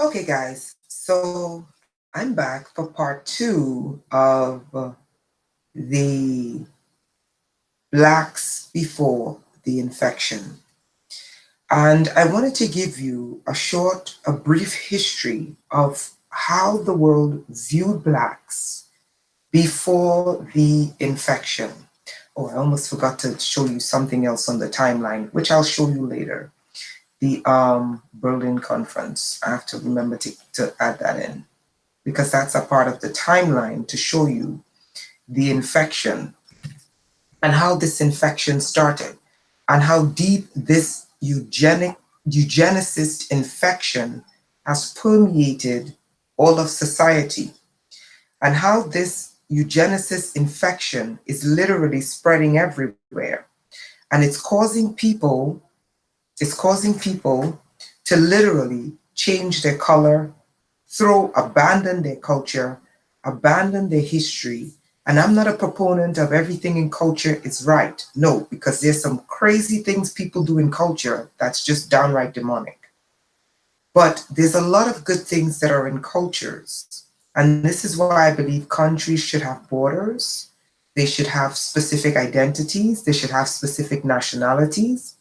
Okay, guys, so I'm back for part two of the Blacks before the infection. And I wanted to give you a brief history of how the world viewed Blacks before the infection. Oh, I almost forgot to show you something else on the timeline, which I'll show you later. The Berlin Conference. I have to remember to add that in, because that's a part of the timeline to show you the infection and how this infection started and how deep this eugenicist infection has permeated all of society, and how this eugenicist infection is literally spreading everywhere, and it's causing people to literally change their color, abandon their culture, abandon their history. And I'm not a proponent of everything in culture is right. No, because there's some crazy things people do in culture that's just downright demonic. But there's a lot of good things that are in cultures. And this is why I believe countries should have borders. They should have specific identities. They should have specific nationalities.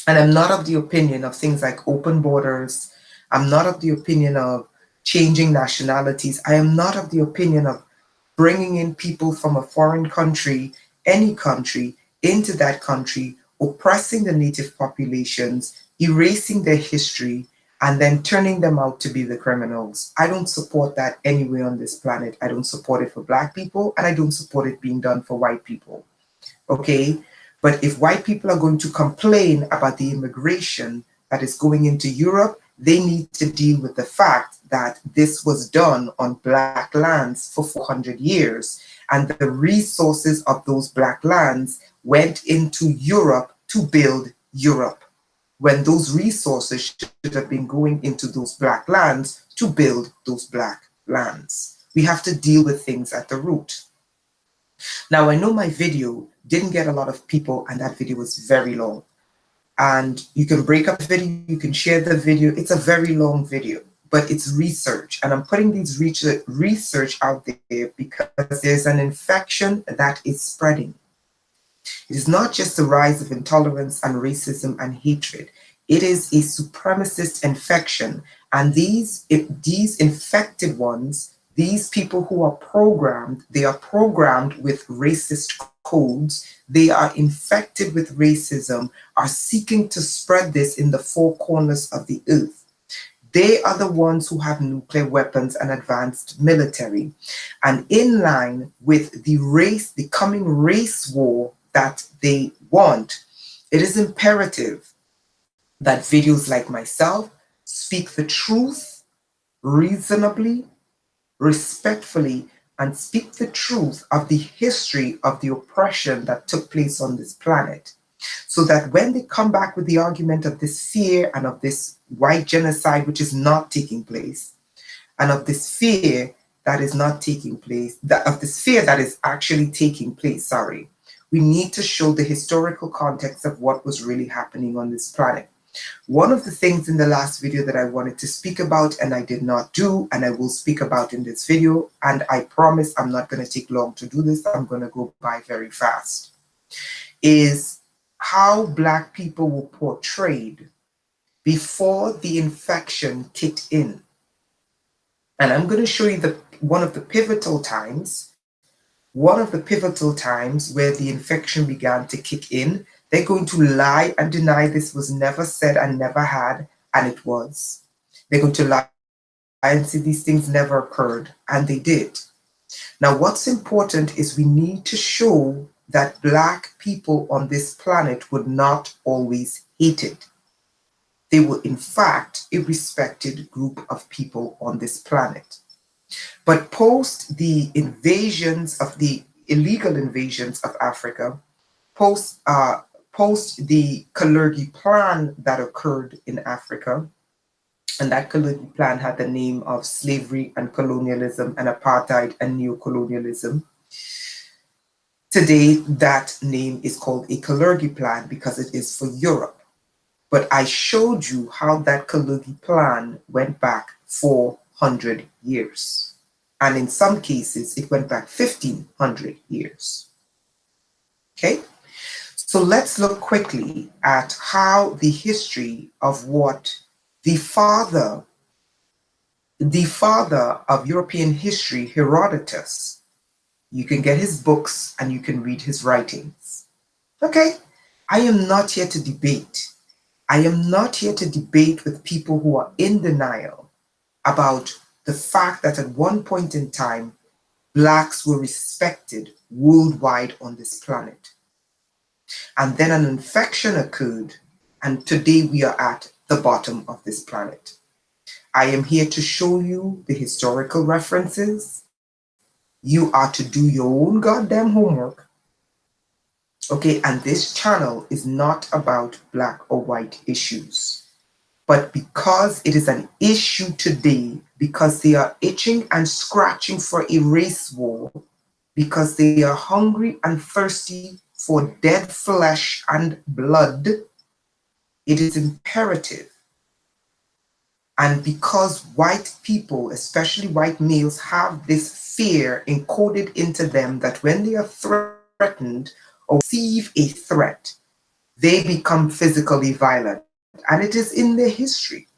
And I'm not of the opinion of things like open borders. I'm not of the opinion of changing nationalities. I am not of the opinion of bringing in people from a foreign country, any country, into that country, oppressing the native populations, erasing their history, and then turning them out to be the criminals. I don't support that anywhere on this planet. I don't support it for Black people, and I don't support it being done for white people. Okay? But if white people are going to complain about the immigration that is going into Europe, they need to deal with the fact that this was done on Black lands for 400 years, and the resources of those Black lands went into Europe to build Europe, when those resources should have been going into those Black lands to build those Black lands. We have to deal with things at the root. Now, I know my video didn't get a lot of people, and that video was very long. And you can break up the video, you can share the video. It's a very long video, but it's research. And I'm putting these research out there because there's an infection that is spreading. It is not just the rise of intolerance and racism and hatred. It is a supremacist infection. And these infected ones, these people who are programmed, they are programmed with racist codes, they are infected with racism, are seeking to spread this in the four corners of the earth. They are the ones who have nuclear weapons and advanced military. And in line with the coming race war that they want, it is imperative that videos like myself speak the truth reasonably, respectfully, and speak the truth of the history of the oppression that took place on this planet. So that when they come back with the argument of this fear and of this white genocide, which is not taking place, and of this fear that is not taking place, of this fear that is actually taking place, sorry, we need to show the historical context of what was really happening on this planet. One of the things in the last video that I wanted to speak about and I did not do, and I will speak about in this video, and I promise I'm not going to take long to do this, I'm going to go by very fast, is how Black people were portrayed before the infection kicked in. And I'm going to show you one of the pivotal times where the infection began to kick in. They're going to lie and deny this was never said and never had, and it was. They're going to lie and say these things never occurred, and they did. Now, what's important is we need to show that Black people on this planet were not always hated. They were, in fact, a respected group of people on this planet. But post the illegal invasions of Africa, post the Kalergi plan that occurred in Africa, and that Kalergi plan had the name of slavery and colonialism and apartheid and neocolonialism. Today, that name is called a Kalergi plan because it is for Europe. But I showed you how that Kalugi plan went back 400 years. And in some cases, it went back 1500 years. Okay? So let's look quickly at how the history of what the father of European history, Herodotus, you can get his books and you can read his writings. Okay? I am not here to debate. I am not here to debate with people who are in denial about the fact that at one point in time, Blacks were respected worldwide on this planet. And then an infection occurred, and today we are at the bottom of this planet. I am here to show you the historical references. You are to do your own goddamn homework. Okay, and this channel is not about black or white issues. But because it is an issue today, because they are itching and scratching for a race war, because they are hungry and thirsty for dead flesh and blood, it is imperative. And because white people, especially white males, have this fear encoded into them that when they are threatened or receive a threat, they become physically violent. And it is in their history.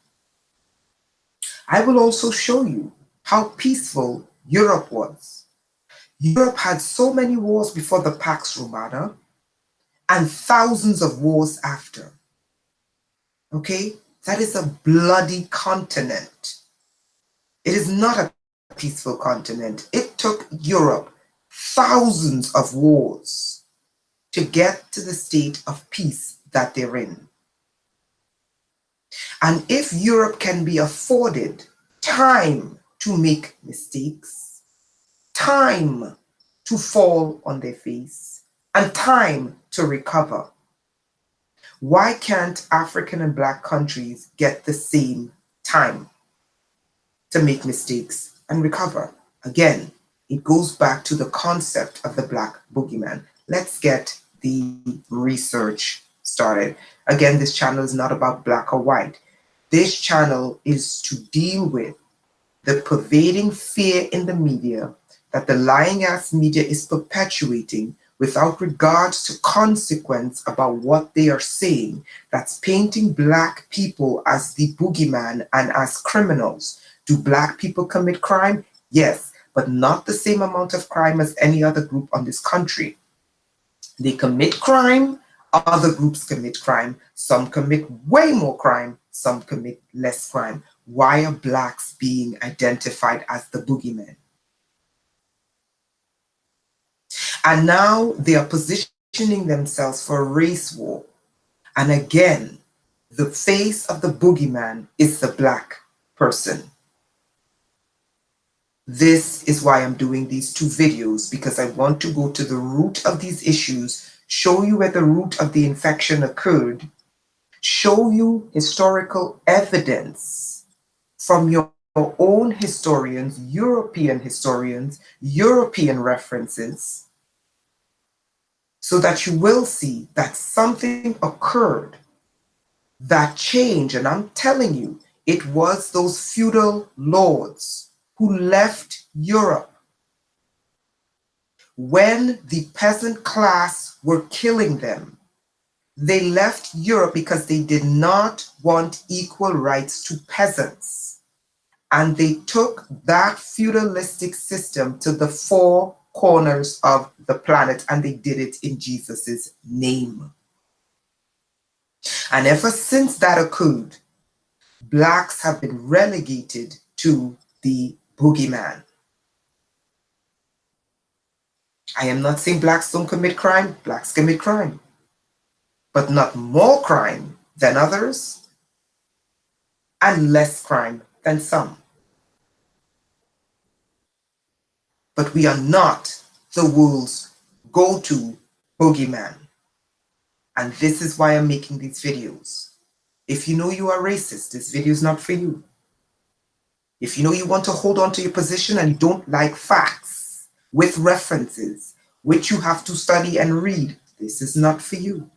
I will also show you how peaceful Europe was. Europe had so many wars before the Pax Romana and thousands of wars after. Okay? That is a bloody continent. It is not a peaceful continent. It took Europe thousands of wars to get to the state of peace that they're in. And if Europe can be afforded time to make mistakes, time to fall on their face, and time to recover, why can't African and Black countries get the same time to make mistakes and recover? Again, it goes back to the concept of the Black boogeyman. Let's get the research started. Again, this channel is not about black or white. This channel is to deal with the pervading fear in the media that the lying ass media is perpetuating without regards to consequence about what they are saying, that's painting Black people as the boogeyman and as criminals. Do Black people commit crime? Yes, but not the same amount of crime as any other group on this country. They commit crime, other groups commit crime, some commit way more crime, some commit less crime. Why are Blacks being identified as the boogeyman? And now they are positioning themselves for a race war. And again, the face of the boogeyman is the Black person. This is why I'm doing these two videos, because I want to go to the root of these issues, show you where the root of the infection occurred, show you historical evidence from your own historians, European references, so that you will see that something occurred that changed. And I'm telling you, it was those feudal lords who left Europe when the peasant class were killing them. They left Europe because they did not want equal rights to peasants. And they took that feudalistic system to the four corners of the planet, and they did it in Jesus's name. And ever since that occurred, Blacks have been relegated to the boogeyman. I am not saying Blacks don't commit crime. Blacks commit crime, but not more crime than others and less crime than some. But we are not the world's go-to boogeyman. And this is why I'm making these videos. If you know you are racist, this video is not for you. If you know you want to hold on to your position and you don't like facts with references, which you have to study and read, this is not for you.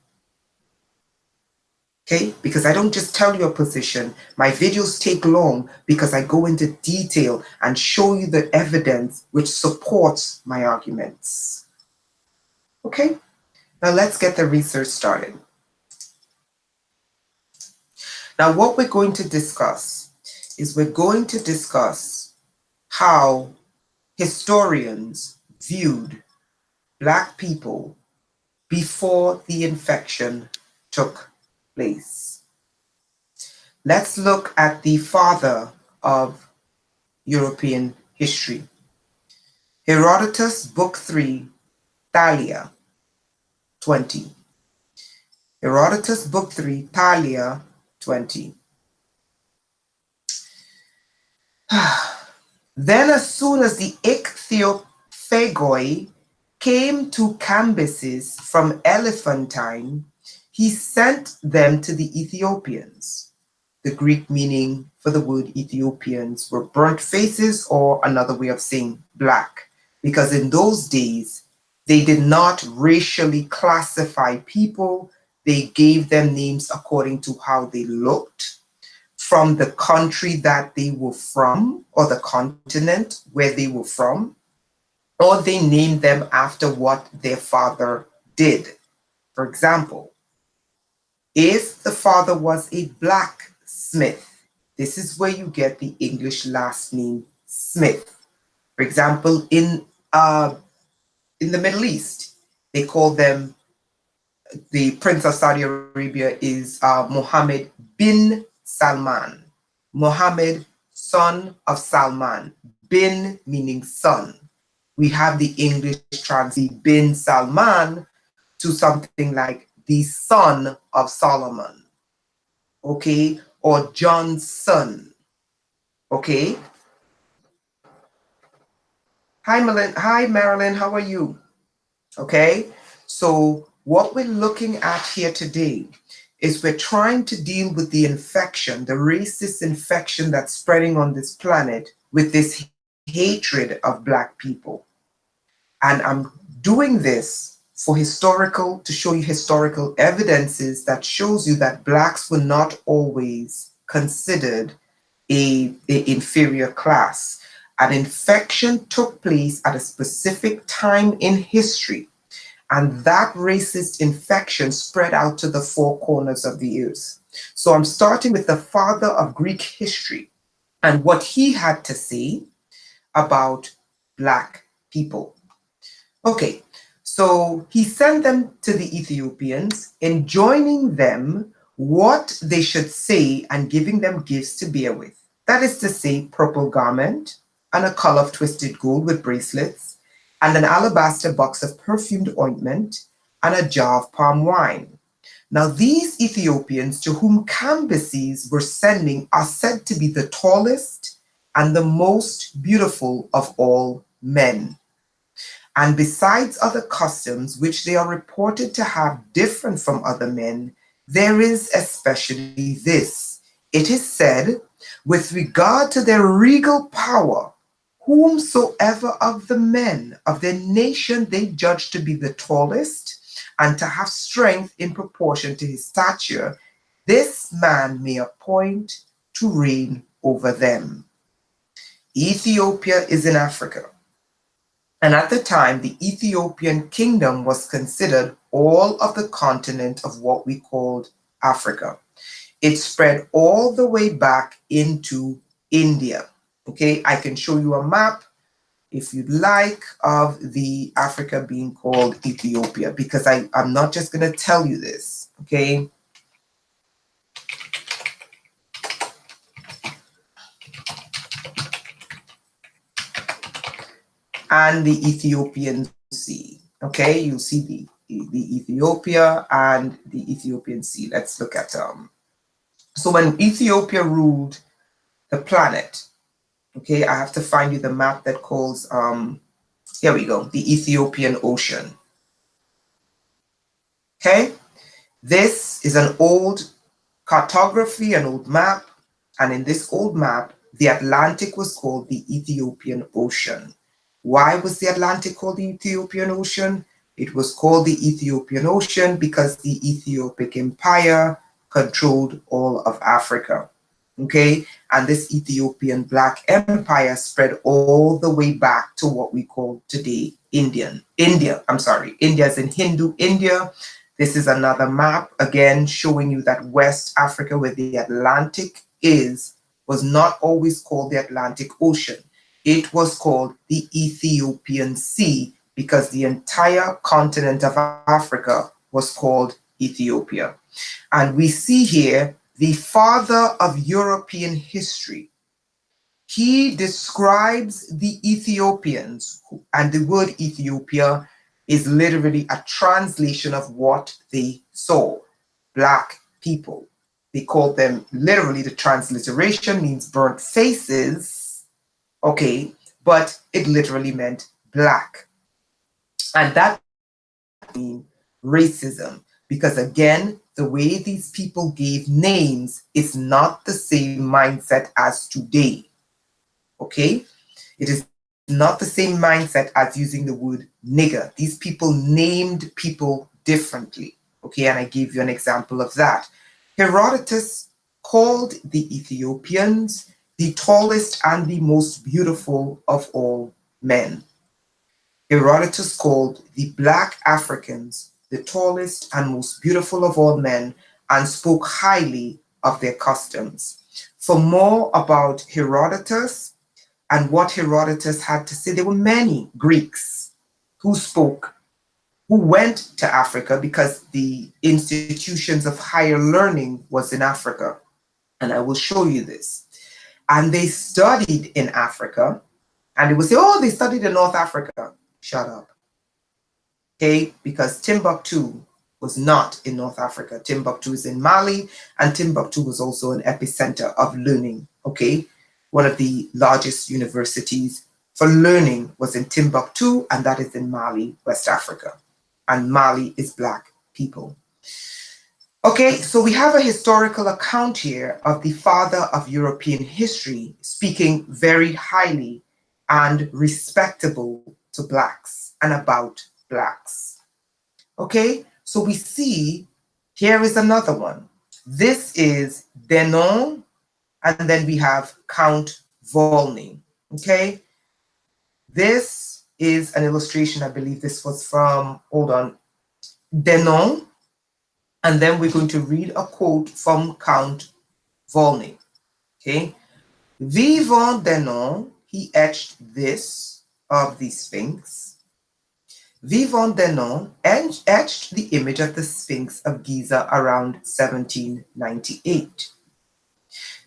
Okay, because I don't just tell you a position. My videos take long because I go into detail and show you the evidence which supports my arguments. Okay, now let's get the research started. Now what we're going to discuss is we're going to discuss how historians viewed Black people before the infection took place. Let's look at the father of European history. Herodotus, Book 3, Thalia 20. Herodotus, Book 3, Thalia 20. Then as soon as the Ichthyophagoi came to Cambyses from Elephantine, he sent them to the Ethiopians. The Greek meaning for the word Ethiopians were burnt faces, or another way of saying black, because in those days, they did not racially classify people. They gave them names according to how they looked, from the country that they were from, or the continent where they were from, or they named them after what their father did. For example, if the father was a blacksmith, this is where you get the English last name Smith. For example, in the Middle East, they call them, the Prince of Saudi Arabia is Mohammed bin Salman. Mohammed, son of Salman. Bin meaning son. We have the English translate bin Salman to something like the son of Solomon. Okay? Or John's son. Okay? Hi, Marilyn. How are you? Okay? So what we're looking at here today is we're trying to deal with the infection, the racist infection that's spreading on this planet with this hatred of Black people. And I'm doing this to show you historical evidences that shows you that Blacks were not always considered a inferior class. An infection took place at a specific time in history, and that racist infection spread out to the four corners of the earth. So I'm starting with the father of Greek history and what he had to say about Black people. Okay, so he sent them to the Ethiopians, enjoining them what they should say and giving them gifts to bear with. That is to say, purple garment and a collar of twisted gold with bracelets, and an alabaster box of perfumed ointment, and a jar of palm wine. Now these Ethiopians to whom Cambyses were sending are said to be the tallest and the most beautiful of all men. And besides other customs which they are reported to have different from other men, there is especially this. It is said, with regard to their regal power, whomsoever of the men of their nation they judge to be the tallest, and to have strength in proportion to his stature, this man may appoint to reign over them. Ethiopia is in Africa. And at the time, the Ethiopian kingdom was considered all of the continent of what we called Africa. It spread all the way back into India. Okay, I can show you a map, if you'd like, of the Africa being called Ethiopia, because I'm not just going to tell you this, okay? And the Ethiopian Sea, okay? You see the Ethiopia and the Ethiopian Sea. Let's look at so when Ethiopia ruled the planet, okay, I have to find you the map that calls, here we go, the Ethiopian Ocean. Okay, this is an old cartography, an old map, and in this old map, the Atlantic was called the Ethiopian Ocean. Why was the Atlantic called the Ethiopian Ocean? It was called the Ethiopian Ocean because the Ethiopic Empire controlled all of Africa. Okay, and this Ethiopian Black Empire spread all the way back to what we call today India. I'm sorry, India is in Hindu India. This is another map, again, showing you that West Africa, where the Atlantic is, was not always called the Atlantic Ocean. It was called the Ethiopian Sea because the entire continent of Africa was called Ethiopia. And we see here the father of European history. He describes the Ethiopians, and the word Ethiopia is literally a translation of what they saw, Black people. They called them, literally the transliteration means burnt faces, okay, but it literally meant black. And that means racism, because again, the way these people gave names is not the same mindset as today. Okay? It is not the same mindset as using the word nigger. These people named people differently. Okay, and I gave you an example of that. Herodotus called the Ethiopians the tallest and the most beautiful of all men. Herodotus called the Black Africans the tallest and most beautiful of all men and spoke highly of their customs. For more about Herodotus and what Herodotus had to say, there were many Greeks who went to Africa because the institutions of higher learning was in Africa. And I will show you this. And they studied in Africa, and they would say, oh, they studied in North Africa. Shut up. Okay, because Timbuktu was not in North Africa. Timbuktu is in Mali, and Timbuktu was also an epicenter of learning. Okay, one of the largest universities for learning was in Timbuktu, and that is in Mali, West Africa. And Mali is Black people. Okay, so we have a historical account here of the father of European history speaking very highly and respectable to Blacks and about Blacks. Okay, so we see here is another one. This is Denon, and then we have Count Volney. Okay, this is an illustration. I believe this was from, hold on, Denon, and then we're going to read a quote from Count Volney. Okay, Vivant Denon, he etched this of the Sphinx. Vivant Denon etched the image of the Sphinx of Giza around 1798.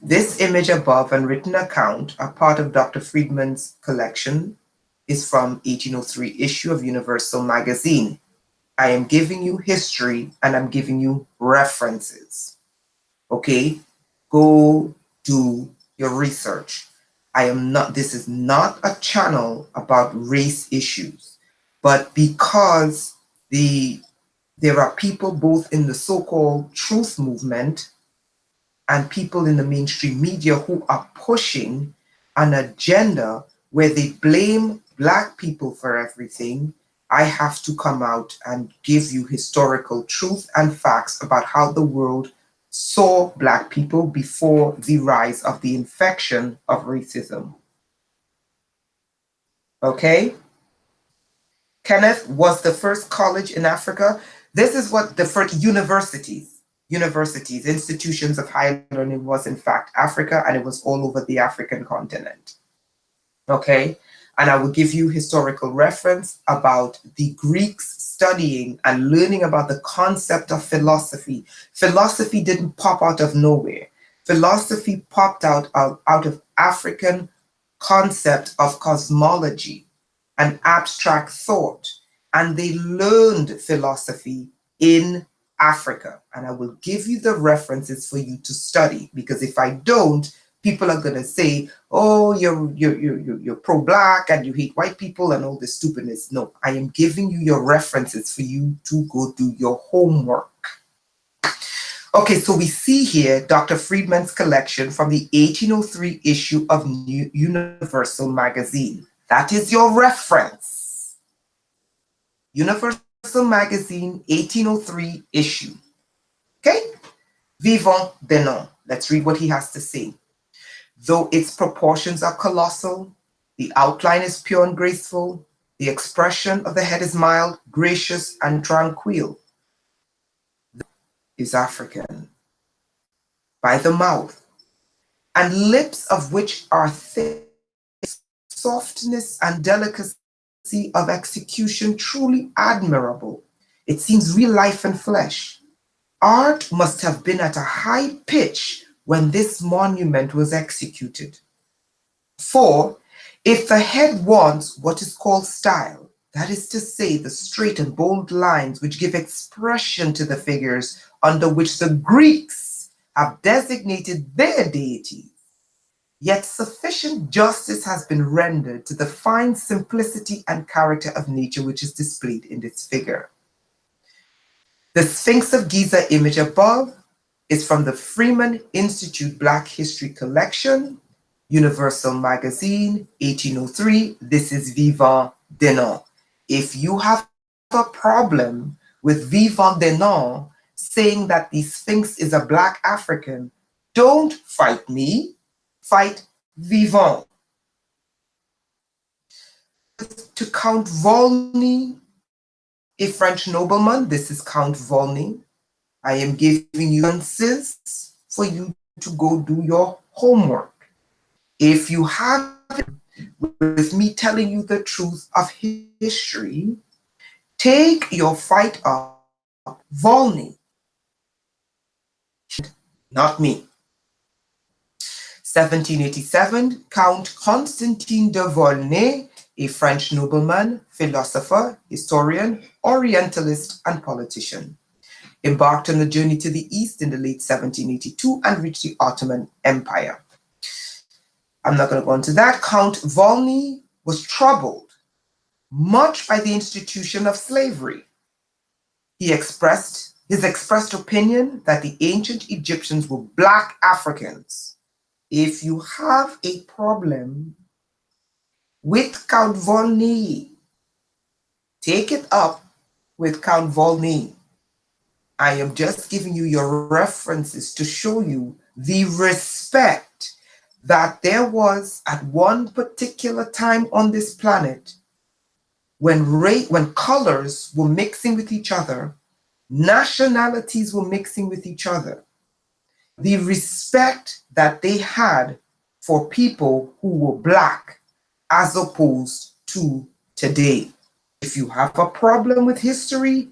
This image above and written account, a part of Dr. Friedman's collection, is from 1803 issue of Universal Magazine. I am giving you history and I'm giving you references. Okay, go do your research. This is not a channel about race issues, but because there are people both in the so-called truth movement and people in the mainstream media who are pushing an agenda where they blame Black people for everything, I have to come out and give you historical truth and facts about how the world saw Black people before the rise of the infection of racism. Okay? Kenneth was the first college in Africa. This is what the first universities, institutions of higher learning was in fact Africa, and it was all over the African continent. Okay? And I will give you historical reference about the Greeks studying and learning about the concept of philosophy. Philosophy didn't pop out of nowhere. Philosophy popped out of African concept of cosmology and abstract thought. And they learned philosophy in Africa. And I will give you the references for you to study, because if I don't, people are going to say, oh, you're pro-Black and you hate white people and all this stupidness. No, I am giving you your references for you to go do your homework. Okay, so we see here Dr. Friedman's collection from the 1803 issue of Universal Magazine. That is your reference. Universal Magazine, 1803 issue. Okay? Vivant Denon. Let's read what he has to say. Though its proportions are colossal, the outline is pure and graceful, the expression of the head is mild, gracious, and tranquil. Is African. By the mouth, and lips of which are thick, softness and delicacy of execution truly admirable. It seems real life and flesh. Art must have been at a high pitch when this monument was executed. For if the head wants what is called style, that is to say, the straight and bold lines which give expression to the figures under which the Greeks have designated their deities, yet sufficient justice has been rendered to the fine simplicity and character of nature which is displayed in this figure. The Sphinx of Giza image above is from the Freeman Institute Black History Collection, Universal Magazine, 1803. This is Vivant Denon. If you have a problem with Vivant Denon saying that the Sphinx is a Black African, don't fight me, fight Vivant. To Count Volney, a French nobleman, this is Count Volney. I am giving you answers for you to go do your homework. If you have it with me telling you the truth of history, take your fight up Volney, not me. 1787, Count Constantine de Volney, a French nobleman, philosopher, historian, orientalist, and politician, embarked on a journey to the east in the late 1782 and reached the Ottoman Empire. I'm not going to go into that. Count Volney was troubled much by the institution of slavery. His expressed opinion that the ancient Egyptians were Black Africans. If you have a problem with Count Volney, take it up with Count Volney. I am just giving you your references to show you the respect that there was at one particular time on this planet when colors were mixing with each other, nationalities were mixing with each other. The respect that they had for people who were Black as opposed to today. If you have a problem with history,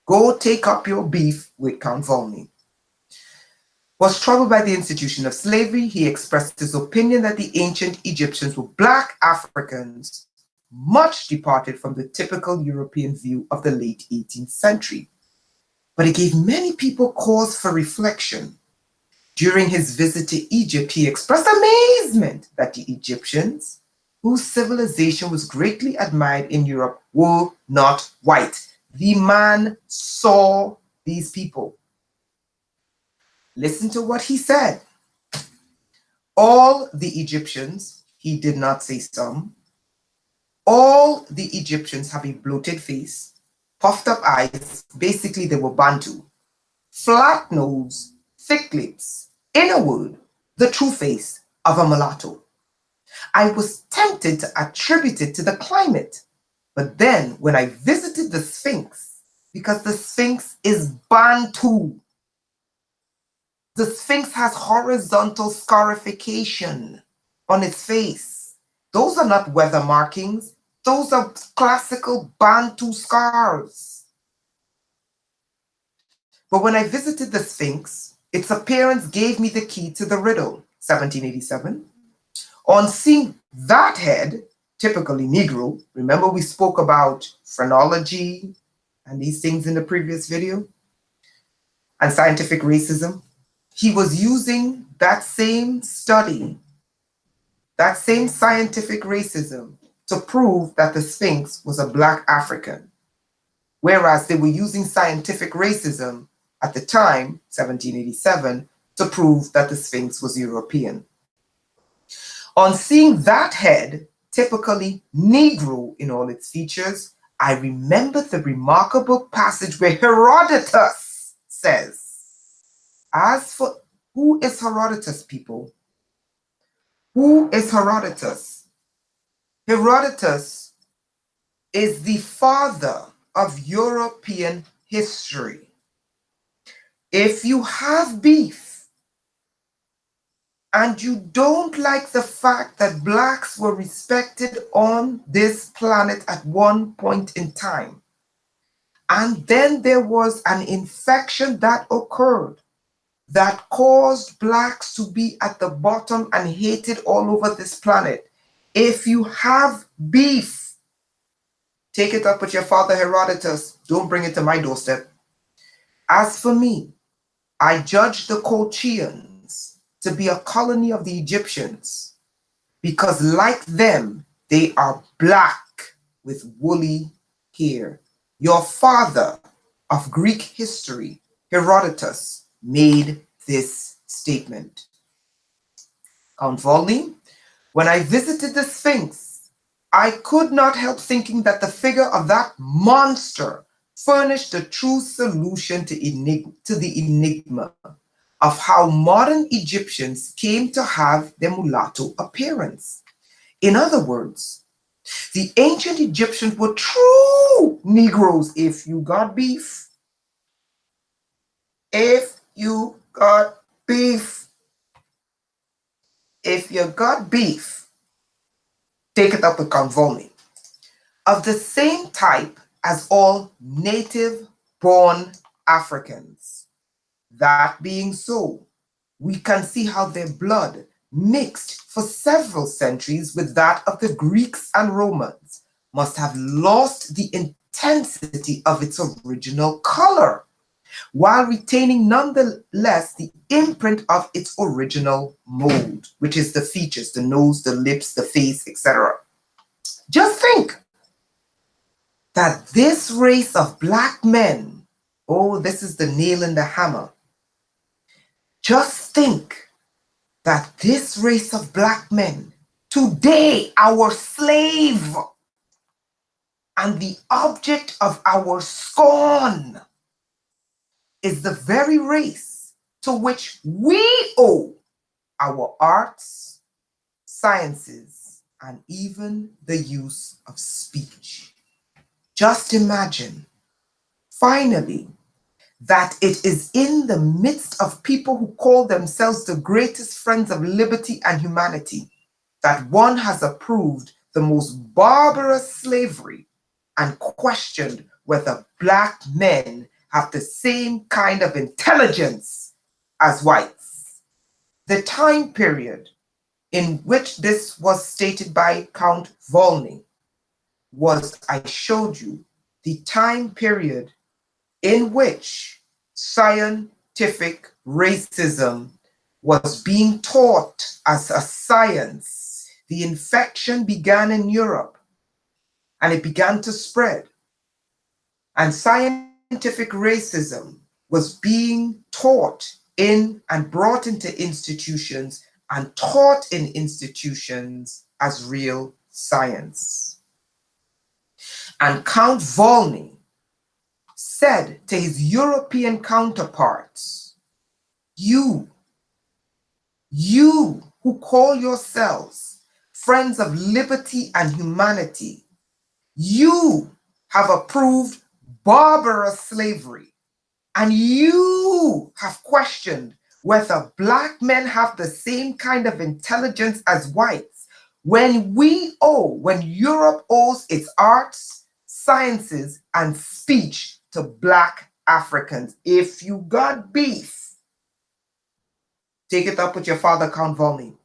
go take up your beef with Count Volney. Was troubled by the institution of slavery, he expressed his opinion that the ancient Egyptians were Black Africans, much departed from the typical European view of the late 18th century. But it gave many people cause for reflection. During his visit to Egypt, he expressed amazement that the Egyptians, whose civilization was greatly admired in Europe, were not white. The man saw these people. Listen to what he said. All the Egyptians, he did not say some, all the Egyptians have a bloated face, puffed up eyes, basically they were Bantu, flat nose, thick lips, in a word, the true face of a mulatto. I was tempted to attribute it to the climate, but then when I visited the Sphinx, because the Sphinx is Bantu, the Sphinx has horizontal scarification on its face. Those are not weather markings. Those are classical Bantu scars. But when I visited the Sphinx, its appearance gave me the key to the riddle, 1787. On seeing that head, typically Negro, remember we spoke about phrenology and these things in the previous video, and scientific racism. He was using that same study, that same scientific racism to prove that the Sphinx was a Black African, whereas they were using scientific racism at the time, 1787, to prove that the Sphinx was European. On seeing that head, typically Negro in all its features, I remembered the remarkable passage where Herodotus says, As for who is Herodotus, people? Who is Herodotus? Herodotus is the father of European history. If you have beef and you don't like the fact that blacks were respected on this planet at one point in time, and then there was an infection that occurred that caused blacks to be at the bottom and hated all over this planet. If you have beef, take it up with your father Herodotus. Don't bring it to my doorstep. As for me, I judge the Colchians to be a colony of the Egyptians because, like them, they are black with woolly hair. Your father of Greek history, Herodotus, made this statement. Count Volney, when I visited the Sphinx, I could not help thinking that the figure of that monster furnished the true solution to the enigma of how modern Egyptians came to have their mulatto appearance. In other words, the ancient Egyptians were true Negroes. If you got beef, if you got beef, if you got beef, take it up with Count Volney. Of the same type as all native-born Africans. That being so, we can see how their blood mixed for several centuries with that of the Greeks and Romans must have lost the intensity of its original color, while retaining nonetheless the imprint of its original mold, which is the features, the nose, the lips, the face, etc. Just think that this race of black men, oh, this is the nail in the hammer. Just think that this race of black men, today our slave and the object of our scorn, is the very race to which we owe our arts, sciences, and even the use of speech. Just imagine, finally, that it is in the midst of people who call themselves the greatest friends of liberty and humanity that one has approved the most barbarous slavery and questioned whether black men have the same kind of intelligence as whites. The time period in which this was stated by Count Volney was, I showed you, the time period in which scientific racism was being taught as a science. The infection began in Europe and it began to spread. And scientific racism was being taught in and brought into institutions and taught in institutions as real science. And Count Volney said to his European counterparts, you who call yourselves friends of liberty and humanity, you have approved barbarous slavery, and you have questioned whether black men have the same kind of intelligence as whites, when Europe owes its arts, sciences, and speech to black Africans. If you got beef, take it up with your father, Count Volney.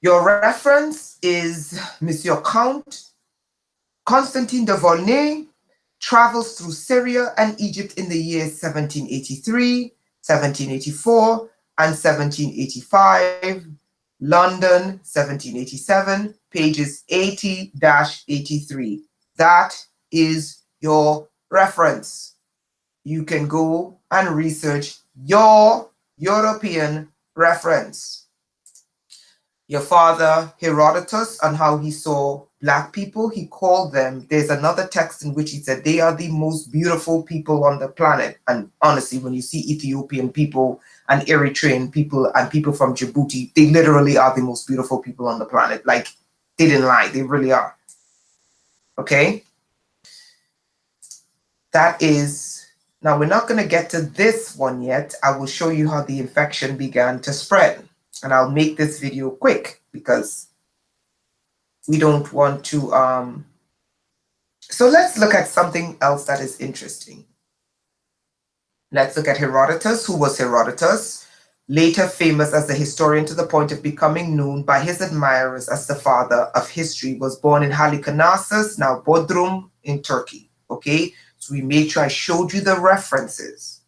Your reference is Monsieur Count Constantine de Volney travels through Syria and Egypt in the years 1783, 1784, and 1785. London, 1787, pages 80-83. That is your reference. You can go and research your European reference. Your father Herodotus and how he saw Black people, he called them, there's another text in which he said they are the most beautiful people on the planet. And honestly, when you see Ethiopian people and Eritrean people and people from Djibouti, they literally are the most beautiful people on the planet. Like, they didn't lie, they really are. Okay? That is, now we're not going to get to this one yet. I will show you how the infection began to spread. And I'll make this video quick because we don't want to, so let's look at something else that is interesting. Let's look at Herodotus. Who was Herodotus? Later famous as the historian to the point of becoming known by his admirers as the father of history, was born in Halikarnassus, now Bodrum in Turkey. Okay, so we made sure I showed you the references.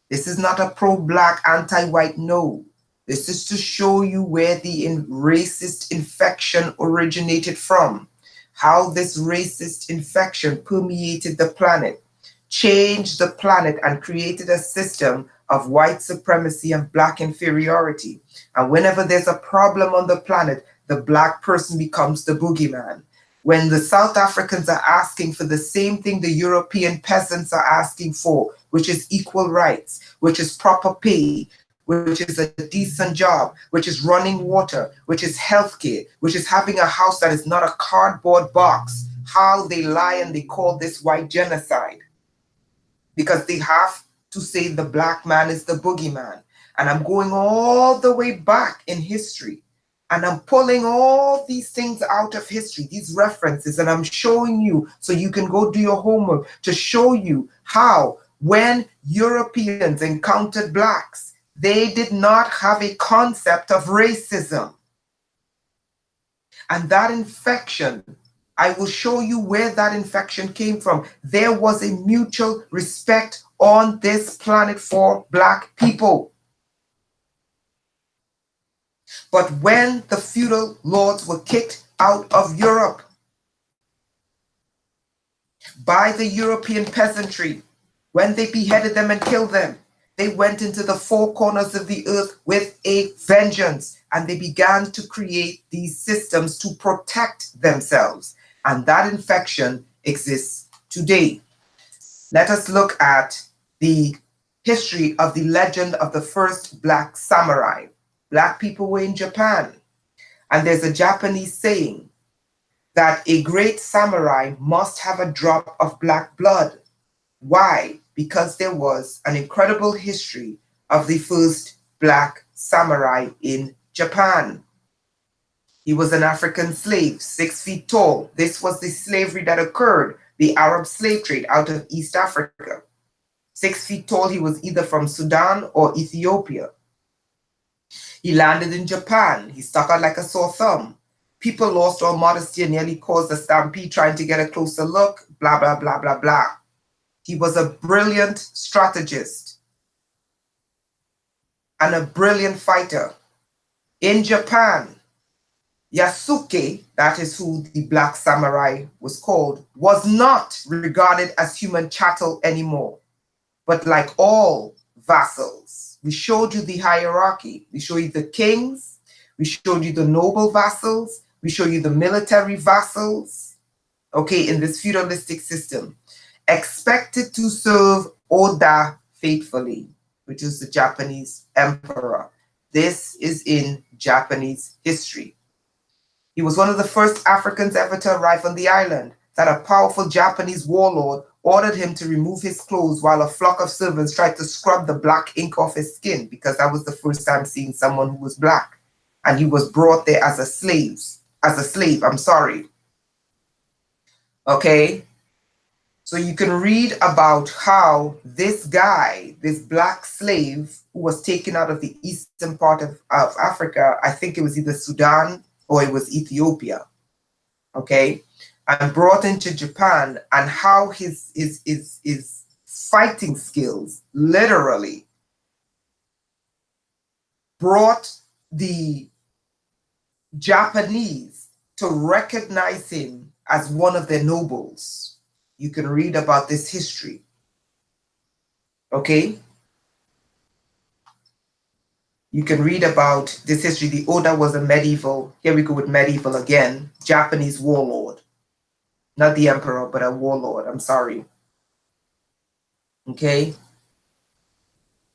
This is not a pro-black, anti-white, no. This is to show you where the racist infection originated from, how this racist infection permeated the planet, changed the planet, and created a system of white supremacy and black inferiority. And whenever there's a problem on the planet, the black person becomes the boogeyman. When the South Africans are asking for the same thing the European peasants are asking for, which is equal rights, which is proper pay, which is a decent job, which is running water, which is healthcare, which is having a house that is not a cardboard box, how they lie and they call this white genocide. Because they have to say the black man is the boogeyman. And I'm going all the way back in history. And I'm pulling all these things out of history, these references, and I'm showing you so you can go do your homework to show you how when Europeans encountered blacks, they did not have a concept of racism. And that infection, I will show you where that infection came from. There was a mutual respect on this planet for black people. But when the feudal lords were kicked out of Europe by the European peasantry, when they beheaded them and killed them, they went into the four corners of the earth with a vengeance, and they began to create these systems to protect themselves. And that infection exists today. Let us look at the history of the legend of the first black samurai. Black people were in Japan, and there's a Japanese saying that a great samurai must have a drop of black blood. Why? Because there was an incredible history of the first black samurai in Japan. He was an African slave, 6 feet tall. This was the slavery that occurred, the Arab slave trade out of East Africa. 6 feet tall, he was either from Sudan or Ethiopia. He landed in Japan. He stuck out like a sore thumb. People lost all modesty and nearly caused a stampede trying to get a closer look, blah, blah, blah, blah, blah. He was a brilliant strategist and a brilliant fighter. In Japan, Yasuke, that is who the black samurai was called, was not regarded as human chattel anymore, but like all vassals. We showed you the hierarchy. We showed you the kings. We showed you the noble vassals. We showed you the military vassals, okay, in this feudalistic system, expected to serve Oda faithfully, which is the Japanese emperor. This is in Japanese history. He was one of the first Africans ever to arrive on the island, that a powerful Japanese warlord ordered him to remove his clothes while a flock of servants tried to scrub the black ink off his skin, because that was the first time seeing someone who was black. And he was brought there as a slave, Okay? So you can read about how this guy, this black slave who was taken out of the eastern part of Africa, I think it was either Sudan or it was Ethiopia, okay, and brought into Japan, and how his fighting skills literally brought the Japanese to recognize him as one of their nobles. You can read about this history, okay? You can read about this history. The Oda was a medieval, here we go with medieval again, Japanese warlord. Not the emperor, but a warlord, I'm sorry. Okay?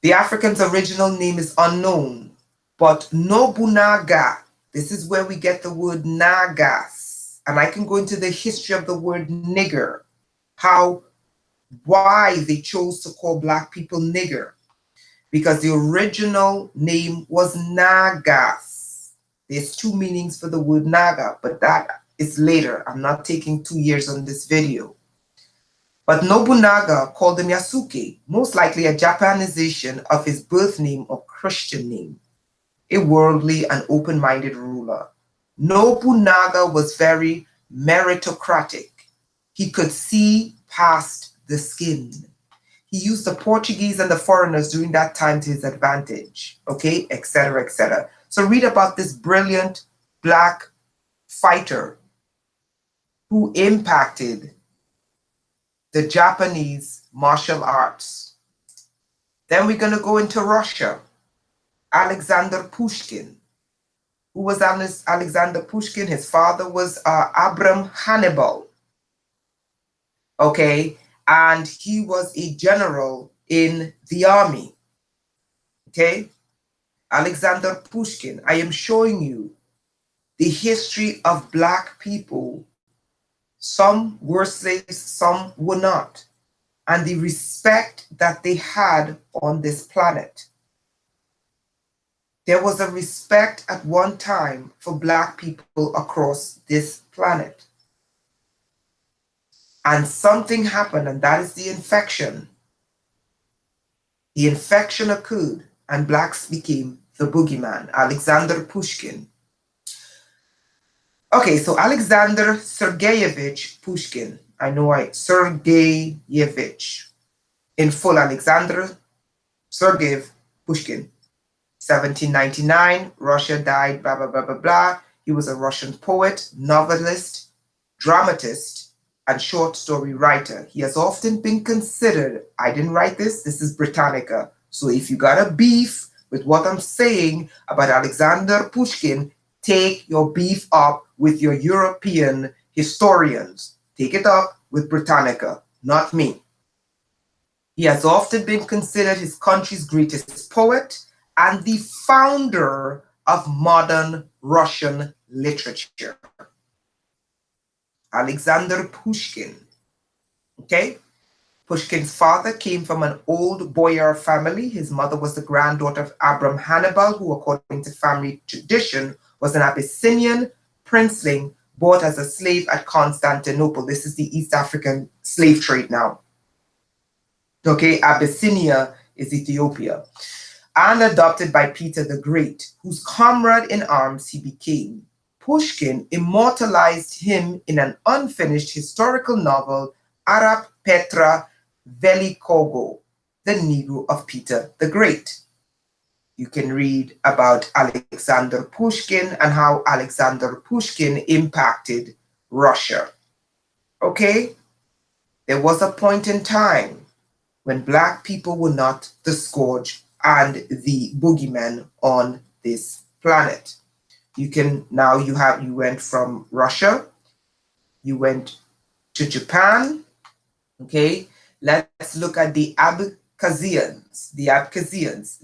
The African's original name is unknown, but Nobunaga, this is where we get the word Nagas. And I can go into the history of the word nigger, why they chose to call Black people nigger. Because the original name was Nagas. There's two meanings for the word Naga, but that is later. I'm not taking 2 years on this video. But Nobunaga called him Yasuke, most likely a Japanization of his birth name or Christian name, a worldly and open-minded ruler. Nobunaga was very meritocratic. He could see past the skin. He used the Portuguese and the foreigners during that time to his advantage, okay, etc., etc. So read about this brilliant Black fighter who impacted the Japanese martial arts. Then we're going to go into Russia. Alexander Pushkin. Who was Alexander Pushkin? His father was Abram Hannibal. Okay, and he was a general in the army. Okay, Alexander Pushkin. I am showing you the history of Black people. Some were slaves, some were not, and the respect that they had on this planet. There was a respect at one time for Black people across this planet. And something happened, and that is the infection. The infection occurred, and Blacks became the boogeyman, Alexander Pushkin. Okay, so Alexander Sergeyevich Pushkin. Sergeyevich. In full, Alexander Sergeyev Pushkin. 1799, Russia died, blah, blah, blah, blah, blah. He was a Russian poet, novelist, dramatist, and short story writer. He has often been considered, I didn't write this is Britannica. So if you got a beef with what I'm saying about Alexander Pushkin, take your beef up with your European historians. Take it up with Britannica, not me. He has often been considered his country's greatest poet and the founder of modern Russian literature. Alexander Pushkin. Okay? Pushkin's father came from an old boyar family. His mother was the granddaughter of Abram Hannibal, who, according to family tradition, was an Abyssinian princeling bought as a slave at Constantinople. This is the East African slave trade now. Okay, Abyssinia is Ethiopia. And adopted by Peter the Great, whose comrade in arms he became. Pushkin immortalized him in an unfinished historical novel, Arap Petra Velikogo, the Negro of Peter the Great. You can read about Alexander Pushkin and how Alexander Pushkin impacted Russia. Okay? There was a point in time when Black people were not the scourge and the boogeyman on this planet. You went from Russia, you went to Japan, okay? Let's look at the Abkhazians.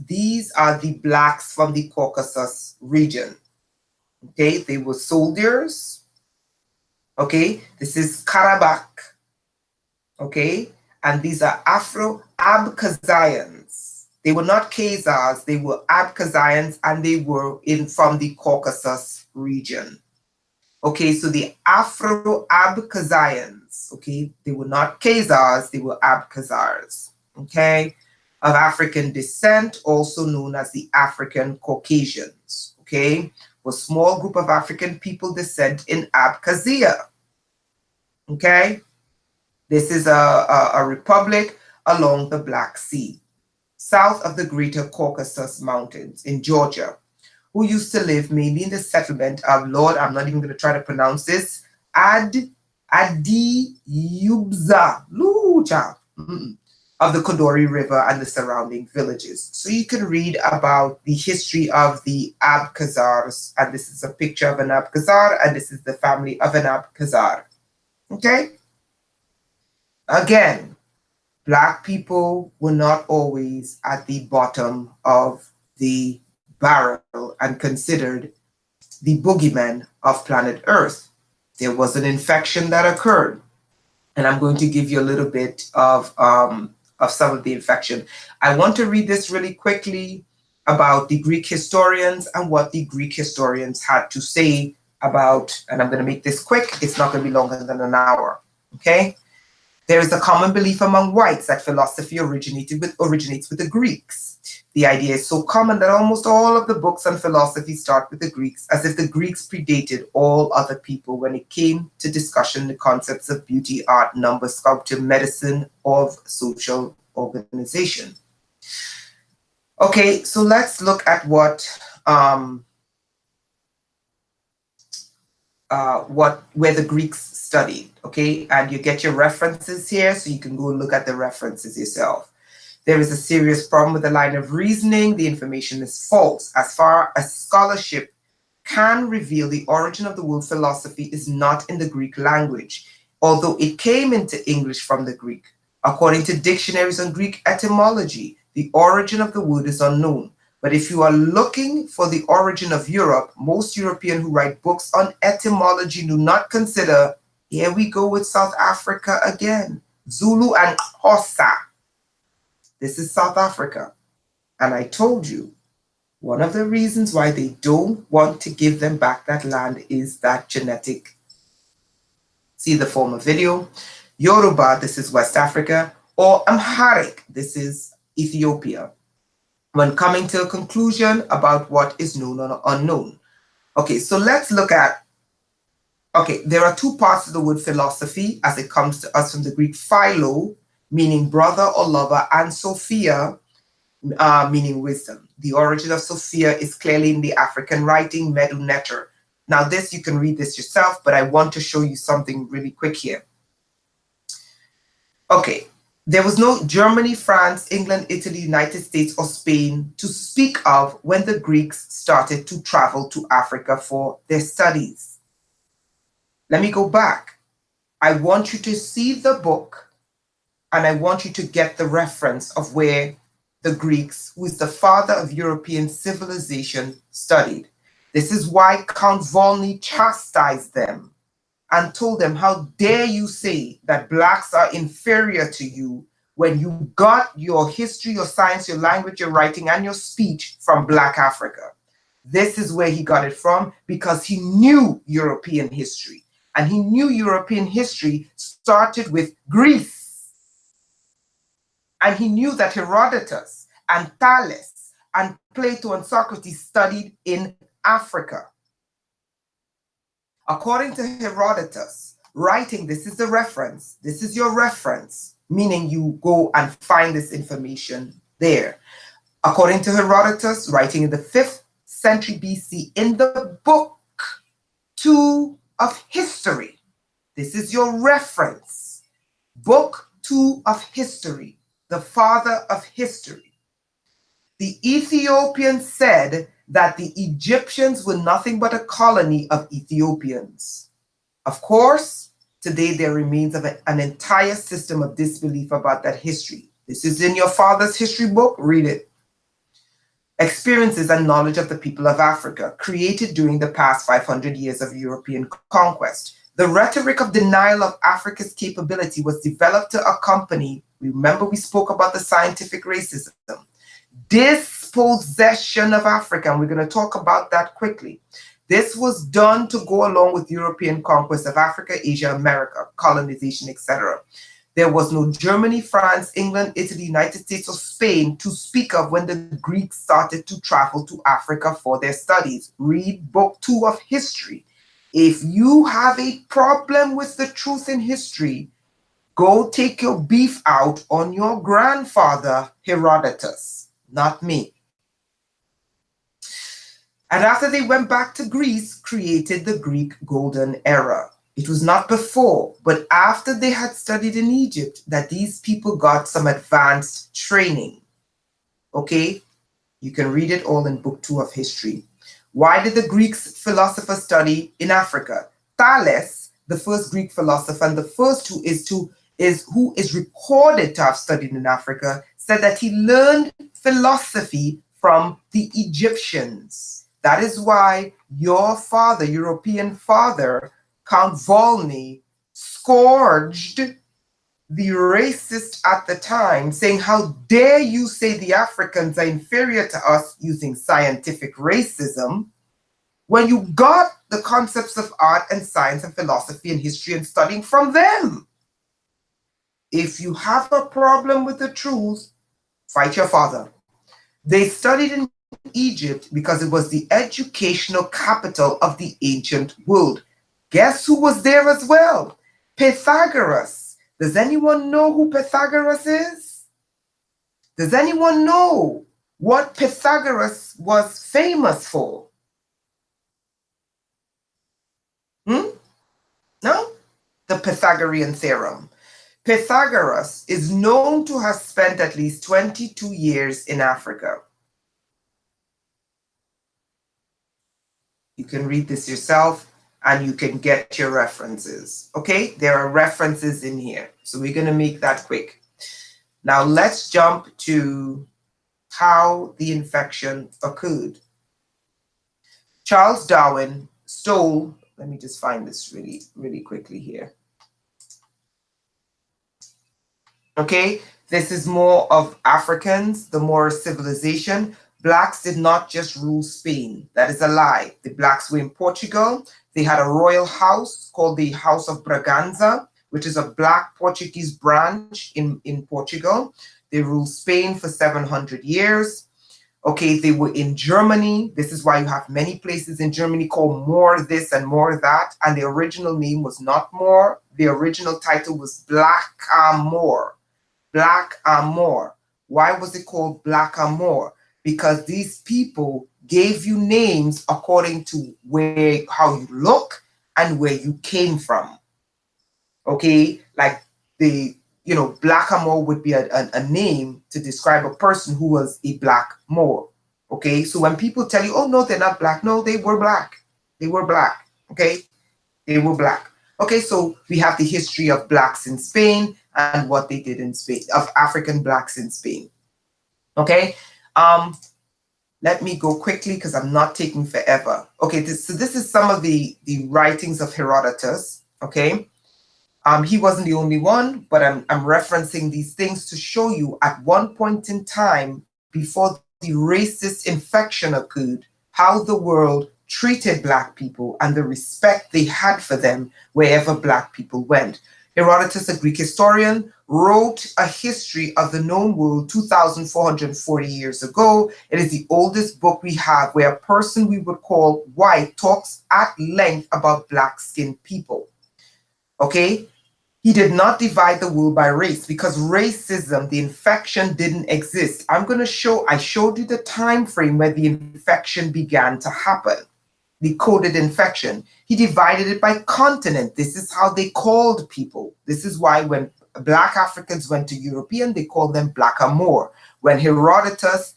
These are the Blacks from the Caucasus region, okay? They were soldiers, okay? This is Karabakh, okay? And these are Afro-Abkhazians. They were not Khazars, they were Abkhazians, and they were from the Caucasus region. Okay, so the Afro-Abkhazians, okay, they were not Khazars, they were Abkhazars, okay, of African descent, also known as the African Caucasians, okay, a small group of African people descent in Abkhazia, okay. This is a republic along the Black Sea, south of the Greater Caucasus Mountains in Georgia, who used to live mainly in the settlement of, Lord, I'm not even going to try to pronounce this, Adiyubza, Lucha, of the Kodori River and the surrounding villages. So you can read about the history of the Abkhazars, and this is a picture of an Abkhazar, and this is the family of an Abkhazar. Okay? Again, Black people were not always at the bottom of the barrel and considered the boogeyman of planet Earth. There was an infection that occurred, and I'm going to give you a little bit of some of the infection. I want to read this really quickly about the Greek historians and what the Greek historians had to say about, and I'm going to make this quick, it's not going to be longer than an hour, okay? There is a common belief among whites that philosophy originates with the Greeks. The idea is so common that almost all of the books on philosophy start with the Greeks, as if the Greeks predated all other people when it came to discussion the concepts of beauty, art, number, sculpture, medicine, or social organization. Okay, so let's look at where the Greeks studied, okay? And you get your references here, so you can go look at the references yourself. There is a serious problem with the line of reasoning. The information is false. As far as scholarship can reveal, the origin of the word philosophy is not in the Greek language, although it came into English from the Greek. According to dictionaries on Greek etymology, the origin of the word is unknown. But if you are looking for the origin of Europe, most Europeans who write books on etymology do not consider, here we go with South Africa again, Zulu and Xhosa. This is South Africa. And I told you, one of the reasons why they don't want to give them back that land is that genetic. See the former video. Yoruba, this is West Africa, or Amharic, this is Ethiopia. When coming to a conclusion about what is known or unknown. Okay, so let's look at, okay, there are two parts of the word philosophy as it comes to us from the Greek philo, meaning brother or lover, and Sophia, meaning wisdom. The origin of Sophia is clearly in the African writing Medu Neter. Now this, you can read this yourself, but I want to show you something really quick here. Okay, there was no Germany, France, England, Italy, United States, or Spain to speak of when the Greeks started to travel to Africa for their studies. Let me go back. I want you to see the book, and I want you to get the reference of where the Greeks, who is the father of European civilization, studied. This is why Count Volney chastised them and told them, how dare you say that Blacks are inferior to you when you got your history, your science, your language, your writing, and your speech from Black Africa. This is where he got it from, because he knew European history. And he knew European history started with Greece. And he knew that Herodotus and Thales and Plato and Socrates studied in Africa. According to Herodotus, writing, this is the reference, this is your reference, meaning you go and find this information there. According to Herodotus, writing in the 5th century BC, in the book 2 of history, this is your reference, book 2 of history, the father of history. The Ethiopians said that the Egyptians were nothing but a colony of Ethiopians. Of course, today there remains an entire system of disbelief about that history. This is in your father's history book, read it. Experiences and knowledge of the people of Africa, created during the past 500 years of European conquest. The rhetoric of denial of Africa's capability was developed to accompany, remember we spoke about the scientific racism, dispossession of Africa, and we're going to talk about that quickly. This was done to go along with European conquest of Africa, Asia, America, colonization, etc. There was no Germany, France, England, Italy, United States, or Spain to speak of when the Greeks started to travel to Africa for their studies. Read book 2 of history. If you have a problem with the truth in history, go take your beef out on your grandfather, Herodotus, not me. And after they went back to Greece, created the Greek Golden Era. It was not before, but after they had studied in Egypt that these people got some advanced training. Okay? You can read it all in Book 2 of History. Why did the Greeks philosophers study in Africa? Thales, the first Greek philosopher, and the first who is recorded to have studied in Africa, said that he learned philosophy from the Egyptians. That is why your father, European father, Count Volney, scourged the racist at the time, saying, how dare you say the Africans are inferior to us using scientific racism when you got the concepts of art and science and philosophy and history and studying from them. If you have a problem with the truth, fight your father. They studied in Egypt because it was the educational capital of the ancient world. Guess who was there as well? Pythagoras. Does anyone know who Pythagoras is? Does anyone know what Pythagoras was famous for? No? The Pythagorean theorem. Pythagoras is known to have spent at least 22 years in Africa. You can read this yourself and you can get your references. Okay, there are references in here. So we're going to make that quick. Now let's jump to how the infection occurred. Charles Darwin stole, let me just find this really quickly here. Okay, this is more of Africans, the Moorish civilization. Blacks did not just rule Spain. That is a lie. The blacks were in Portugal. They had a royal house called the House of Braganza, which is a black Portuguese branch in Portugal. They ruled Spain for 700 years. Okay, they were in Germany. This is why you have many places in Germany called Moor this and Moor that. And the original name was not Moor. The original title was Blackamoor. Blackamoor. Why was it called Blackamoor? Because these people gave you names according to how you look and where you came from. Okay, like Blackamoor would be a name to describe a person who was a black Moor. Okay, so when people tell you, oh no, they're not black, no, they were black. They were black. Okay, they were black. Okay, so we have the history of blacks in Spain and what they did in Spain, of African blacks in Spain. Okay, let me go quickly because I'm not taking forever. Okay, so this is some of the writings of Herodotus. Okay, he wasn't the only one, but I'm referencing these things to show you at one point in time before the racist infection occurred, how the world treated black people and the respect they had for them wherever black people went. Herodotus, a Greek historian, wrote a history of the known world 2,440 years ago. It is the oldest book we have where a person we would call white talks at length about black-skinned people. Okay? He did not divide the world by race because racism, the infection, didn't exist. I showed you the time frame where the infection began to happen. The coded infection. He divided it by continent. This is how they called people. This is why when black Africans went to European, they called them Blackamoor. When Herodotus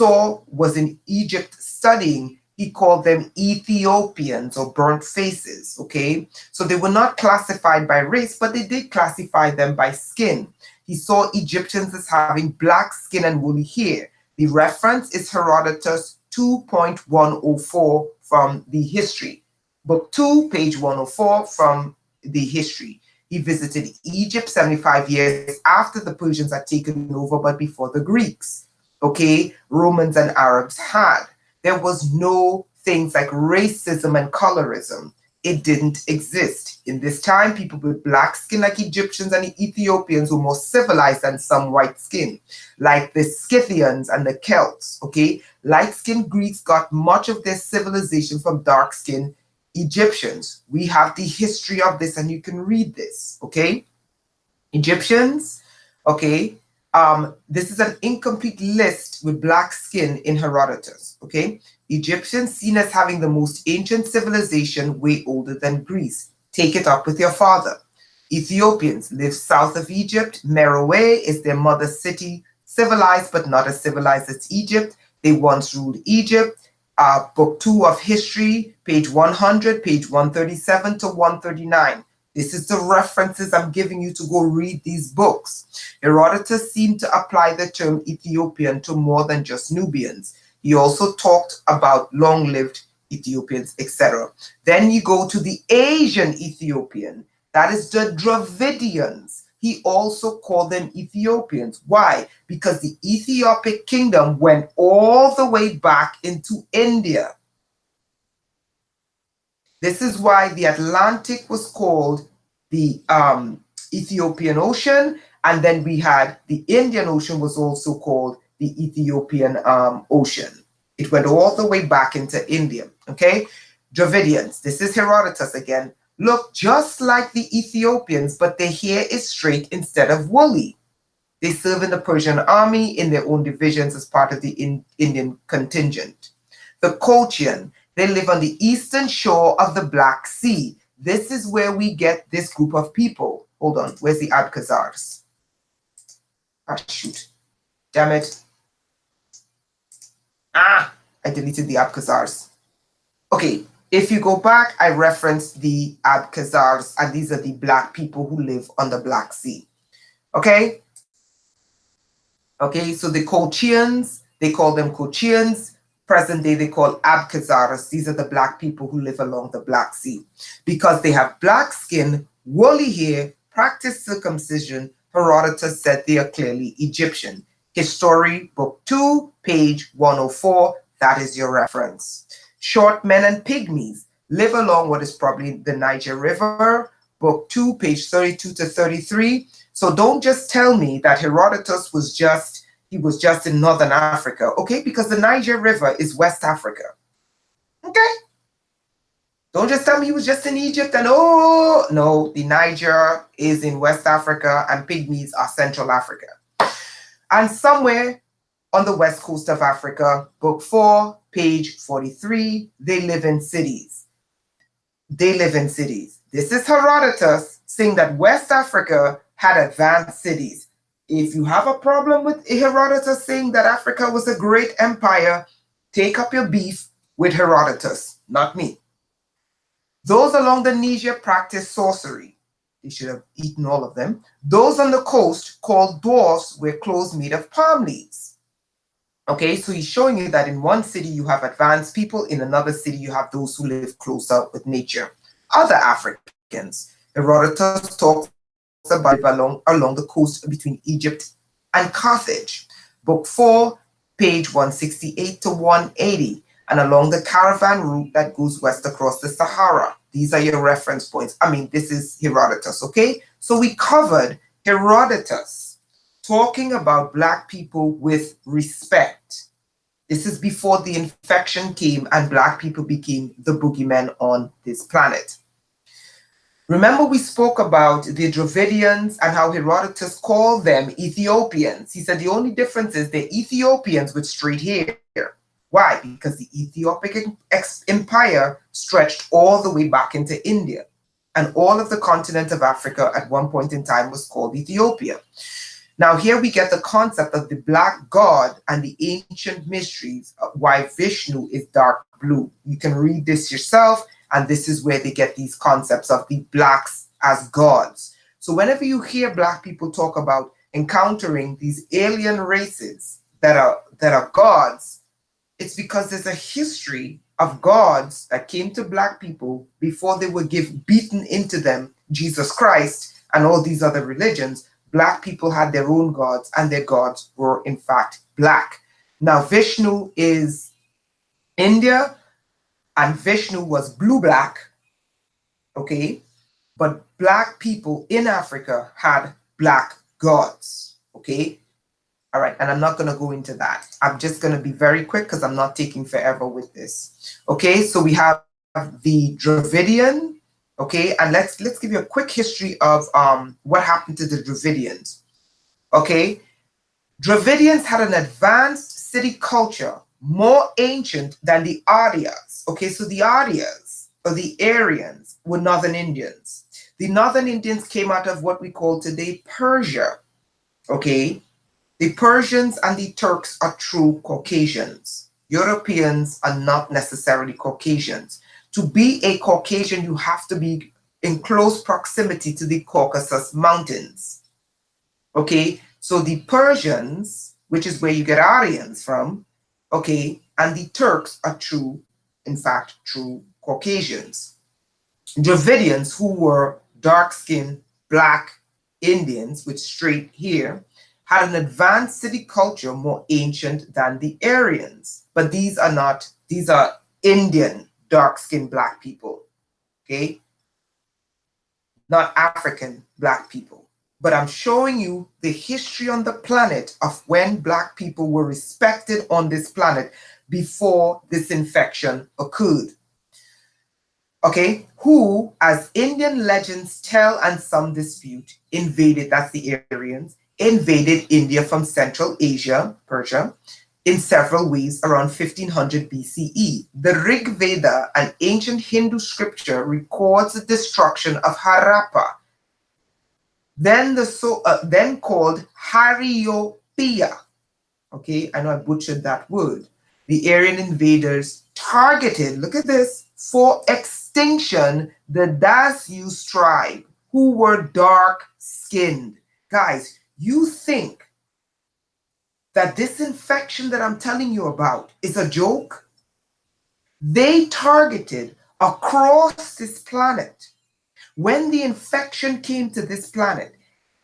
was in Egypt studying, he called them Ethiopians or burnt faces, okay? So they were not classified by race, but they did classify them by skin. He saw Egyptians as having black skin and woolly hair. The reference is Herodotus 2.104 from the history. Book 2, page 104 from the history. He visited Egypt 75 years after the Persians had taken over, but before the Greeks. Okay, Romans and Arabs had. There was no things like racism and colorism. It didn't exist. In this time, people with black skin like Egyptians and the Ethiopians were more civilized than some white skin, like the Scythians and the Celts, okay? Light-skinned Greeks got much of their civilization from dark-skinned Egyptians. We have the history of this and you can read this, okay? Egyptians, okay? This is an incomplete list with black skin in Herodotus, okay? Egyptians seen as having the most ancient civilization way older than Greece. take it up with your father. Ethiopians live south of Egypt. Meroe is their mother city, civilized but not as civilized as Egypt. They once ruled Egypt. Book 2 of History, page 100, page 137 to 139. This is the references I'm giving you to go read these books. Herodotus seemed to apply the term Ethiopian to more than just Nubians. He also talked about long-lived Ethiopians, etc. Then you go to the Asian Ethiopian. That is the Dravidians. He also called them Ethiopians. Why? Because the Ethiopic kingdom went all the way back into India. This is why the Atlantic was called the Ethiopian Ocean, and then we had the Indian Ocean was also called the Ethiopian Ocean. It went all the way back into India, okay? Dravidians, this is Herodotus again, look just like the Ethiopians, but their hair is straight instead of woolly. They serve in the Persian army in their own divisions as part of the Indian contingent. The Colchian, they live on the eastern shore of the Black Sea. This is where we get this group of people. Hold on, where's the Abkhazars? Ah, shoot. Damn it. I deleted the Abkhazars. Okay, if you go back, I referenced the Abkhazars, and these are the Black people who live on the Black Sea. Okay? Okay, so the Colchians, they call them Colchians. Present day, they call Abkhazars. These are the Black people who live along the Black Sea. Because they have black skin, woolly hair, practice circumcision, Herodotus said they are clearly Egyptian. History, book 2, page 104, that is your reference. Short men and pygmies live along what is probably the Niger River, book 2, page 32 to 33. So don't just tell me that Herodotus was just in Northern Africa, okay? Because the Niger River is West Africa, okay? Don't just tell me he was just in Egypt and oh, no, the Niger is in West Africa and pygmies are Central Africa. And somewhere on the west coast of Africa, book 4, page 43, they live in cities. They live in cities. This is Herodotus saying that West Africa had advanced cities. If you have a problem with Herodotus saying that Africa was a great empire, take up your beef with Herodotus, not me. Those along the Niger practice sorcery. They should have eaten all of them. Those on the coast called dwarfs wear clothes made of palm leaves. Okay, so he's showing you that in one city you have advanced people, in another city you have those who live closer with nature. Other Africans, Herodotus talks about along the coast between Egypt and Carthage. Book 4, page 168 to 180, and along the caravan route that goes west across the Sahara. These are your reference points. I mean, this is Herodotus, okay? So we covered Herodotus talking about Black people with respect. This is before the infection came and Black people became the boogeyman on this planet. Remember we spoke about the Dravidians and how Herodotus called them Ethiopians. He said the only difference is they're Ethiopians with straight hair. Why? Because the Ethiopic empire stretched all the way back into India. And all of the continent of Africa at one point in time was called Ethiopia. Now here we get the concept of the black god and the ancient mysteries of why Vishnu is dark blue. You can read this yourself, and this is where they get these concepts of the blacks as gods. So whenever you hear Black people talk about encountering these alien races that are gods, it's because there's a history of gods that came to Black people before they were beaten into them, Jesus Christ and all these other religions. Black people had their own gods, and their gods were in fact black. Now Vishnu is India, and Vishnu was blue-black, okay? But Black people in Africa had black gods, okay? All right, and I'm not going to go into that. I'm just going to be very quick because I'm not taking forever with this. Okay, so we have the Dravidian, okay, and let's give you a quick history of what happened to the Dravidians. Okay, Dravidians had an advanced city culture, more ancient than the Aryas. Okay, so the Aryas, or the Aryans, were Northern Indians. The Northern Indians came out of what we call today Persia. Okay? The Persians and the Turks are true Caucasians. Europeans are not necessarily Caucasians. To be a Caucasian, you have to be in close proximity to the Caucasus Mountains. Okay, so the Persians, which is where you get Aryans from, okay, and the Turks are true, in fact, true Caucasians. Dravidians, who were dark-skinned black Indians with straight hair, had an advanced city culture more ancient than the Aryans. But these are Indian dark-skinned black people, okay? Not African black people. But I'm showing you the history on the planet of when black people were respected on this planet before this infection occurred. Okay, who, as Indian legends tell and some dispute, invaded, that's the Aryans, invaded India from Central Asia, Persia, in several ways around 1500 BCE. The Rig Veda, an ancient Hindu scripture, records the destruction of Harappa, then called Hariopeia. Okay, I know I butchered that word. The Aryan invaders targeted, look at this, for extinction the Dasyus tribe, who were dark-skinned. Guys, you think that this infection that I'm telling you about is a joke? They targeted across this planet. When the infection came to this planet,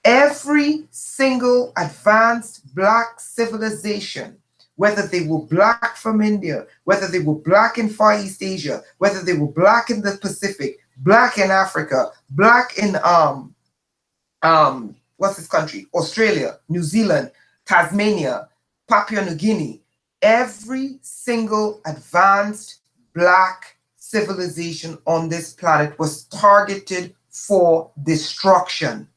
every single advanced black civilization, whether they were black from India, whether they were black in Far East Asia, whether they were black in the Pacific, black in Africa, black in what's this country? Australia, New Zealand, Tasmania, Papua New Guinea, every single advanced black civilization on this planet was targeted for destruction.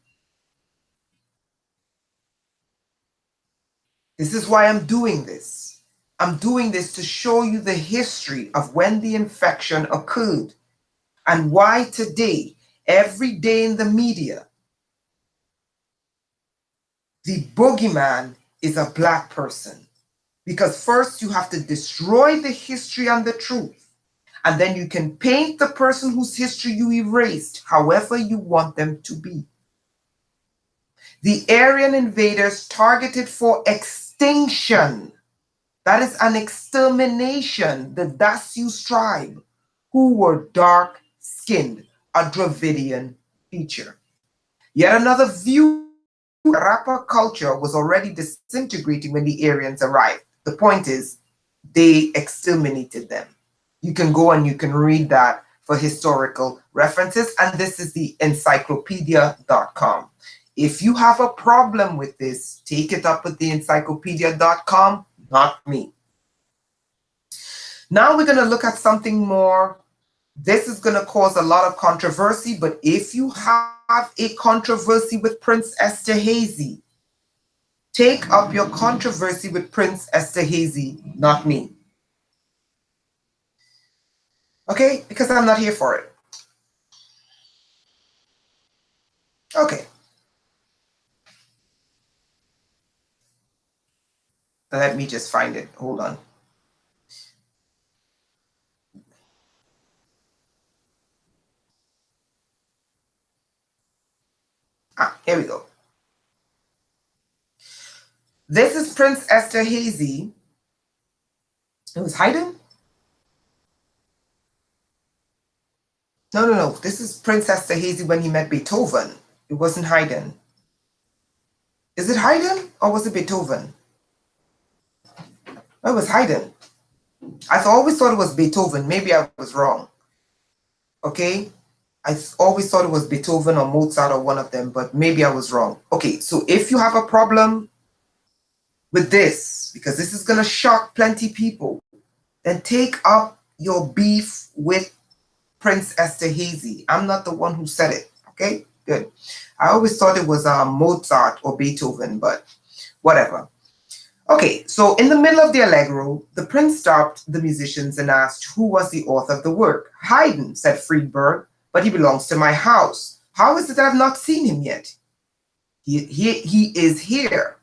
This is why I'm doing this. I'm doing this to show you the history of when the infection occurred and why today, every day in the media, the boogeyman is a black person. Because first you have to destroy the history and the truth, and then you can paint the person whose history you erased however you want them to be. The Aryan invaders targeted for extinction. That is an extermination. The Dasyus tribe, who were dark-skinned, a Dravidian feature. Yet another view, Harappa culture was already disintegrating when the Aryans arrived. The point is, they exterminated them. You can go and you can read that for historical references, and this is the encyclopedia.com. If you have a problem with this, take it up with the encyclopedia.com, not me. Now we're going to look at something more. This is going to cause a lot of controversy, but if you have a controversy with Prince Esterhazy, take up your controversy with Prince Esterhazy, not me. Okay? Because I'm not here for it. Okay. Let me just find it. Hold on. Here we go. This is Prince Esterhazy. It was Haydn? No. This is Prince Esterhazy when he met Beethoven. It wasn't Haydn. Is it Haydn or was it Beethoven? No, it was Haydn. I always thought it was Beethoven. Maybe I was wrong. Okay? I always thought it was Beethoven or Mozart or one of them, but maybe I was wrong. Okay, so if you have a problem with this, because this is going to shock plenty people, then take up your beef with Prince Esterhazy. I'm not the one who said it. Okay, good. I always thought it was Mozart or Beethoven, but whatever. Okay, so in the middle of the allegro, the prince stopped the musicians and asked who was the author of the work. Haydn, said Friedberg, but he belongs to my house. How is it I've not seen him yet? He is here.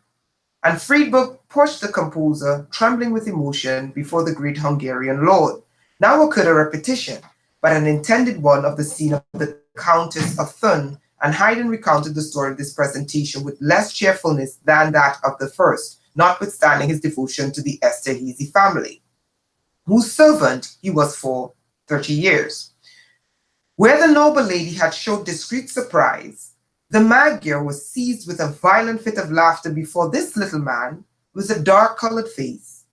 And Friedberg pushed the composer, trembling with emotion, before the great Hungarian lord. Now occurred a repetition, but an intended one of the scene of the Countess of Thun, and Haydn recounted the story of this presentation with less cheerfulness than that of the first, notwithstanding his devotion to the Esterhazy family, whose servant he was for 30 years. Where the noble lady had showed discreet surprise, the Magyar was seized with a violent fit of laughter before this little man with a dark-colored face.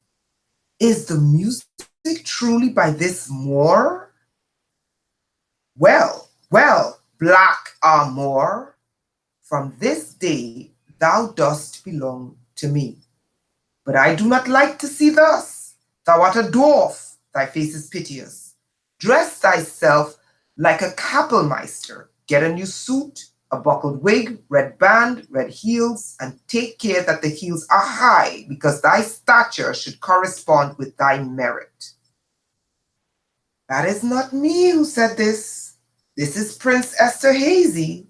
Is the music truly by this Moor? Well, black Moor, from this day thou dost belong to me. But I do not like to see thus. Thou art a dwarf, thy face is piteous. Dress thyself like a Kapellmeister, get a new suit, a buckled wig, red band, red heels, and take care that the heels are high, because thy stature should correspond with thy merit. That is not me who said this. This is Prince Esterhazy.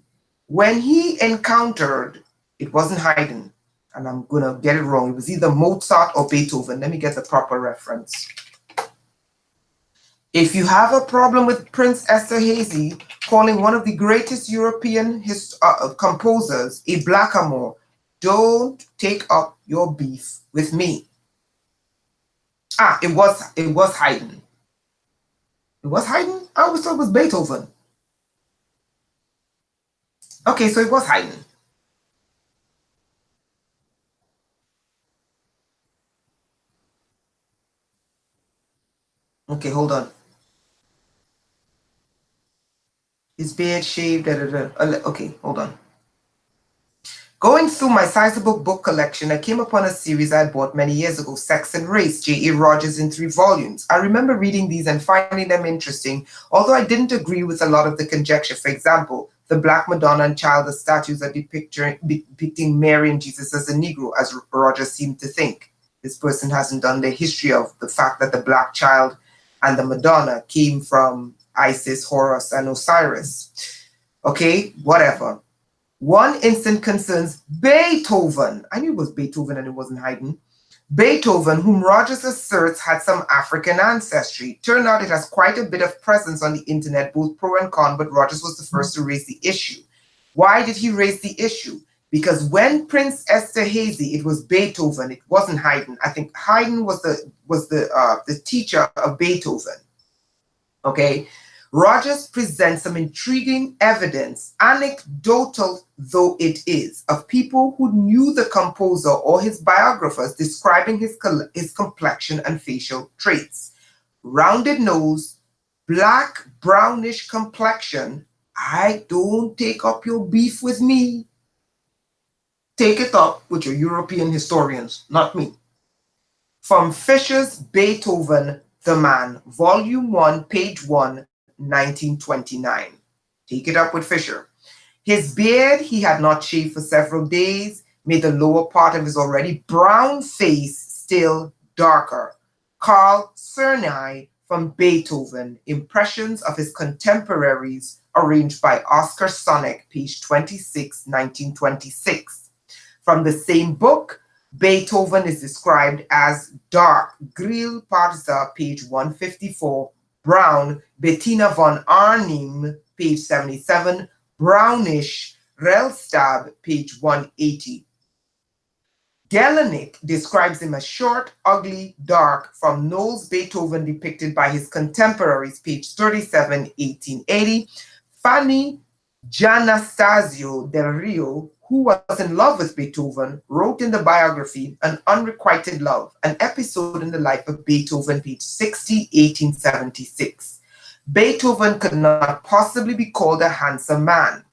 When he encountered, it wasn't Haydn, and I'm going to get it wrong. It was either Mozart or Beethoven. Let me get the proper reference. If you have a problem with Prince Esterhazy calling one of the greatest European composers a blackamoor, don't take up your beef with me. It was Haydn. It was Haydn? I always thought it was Beethoven. Okay, so it was Haydn. Okay, hold on. His beard shaved, Okay, hold on. Going through my sizable book collection, I came upon a series I bought many years ago, Sex and Race, J.A. Rogers, in 3 volumes. I remember reading these and finding them interesting, although I didn't agree with a lot of the conjecture. For example, the Black Madonna and Child of statues are depicting Mary and Jesus as a Negro, as Rogers seemed to think. This person hasn't done the history of the fact that the Black Child and the Madonna came from Isis, Horus, and Osiris. Okay, whatever. One instant concerns Beethoven. I knew it was Beethoven and it wasn't Haydn. Beethoven, whom Rogers asserts had some African ancestry. Turned out it has quite a bit of presence on the internet, both pro and con, but Rogers was the first to raise the issue. Why did he raise the issue? Because when Prince Esterhazy, it was Beethoven, it wasn't Haydn. I think Haydn was the teacher of Beethoven. Okay, Rogers presents some intriguing evidence, anecdotal though it is, of people who knew the composer or his biographers describing his complexion and facial traits. Rounded nose, black, brownish complexion. I don't take up your beef with me. Take it up with your European historians, not me. From Fisher's Beethoven, the Man, Volume 1, page 1, 1929. Take it up with Fisher. His beard he had not shaved for several days, made the lower part of his already brown face still darker. Carl Czerny from Beethoven, Impressions of His Contemporaries, arranged by Oscar Sonic, page 26, 1926. From the same book, Beethoven is described as dark, Grill Parza, page 154, brown, Bettina von Arnim, page 77, brownish, Rellstab, page 180. Gelinek describes him as short, ugly, dark, from Knowles Beethoven depicted by his contemporaries, page 37, 1880. Fanny Gianastasio del Rio, who was in love with Beethoven, wrote in the biography An Unrequited Love, an episode in the life of Beethoven, page 60, 1876. Beethoven could not possibly be called a handsome man.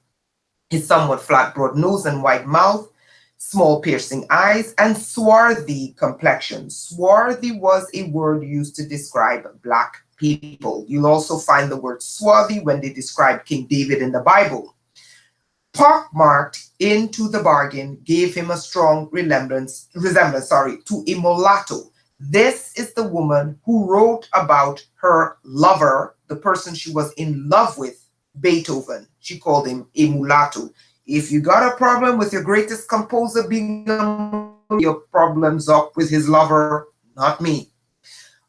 His somewhat flat, broad nose and wide mouth, small piercing eyes, and swarthy complexion. Swarthy was a word used to describe black people. You'll also find the word swarthy when they describe King David in the Bible. Pockmarked into the bargain gave him a strong resemblance to a mulatto. This is the woman who wrote about her lover, the person she was in love with, Beethoven. She called him a mulatto. If you got a problem with your greatest composer being a mulatto, your problem's up with his lover, not me.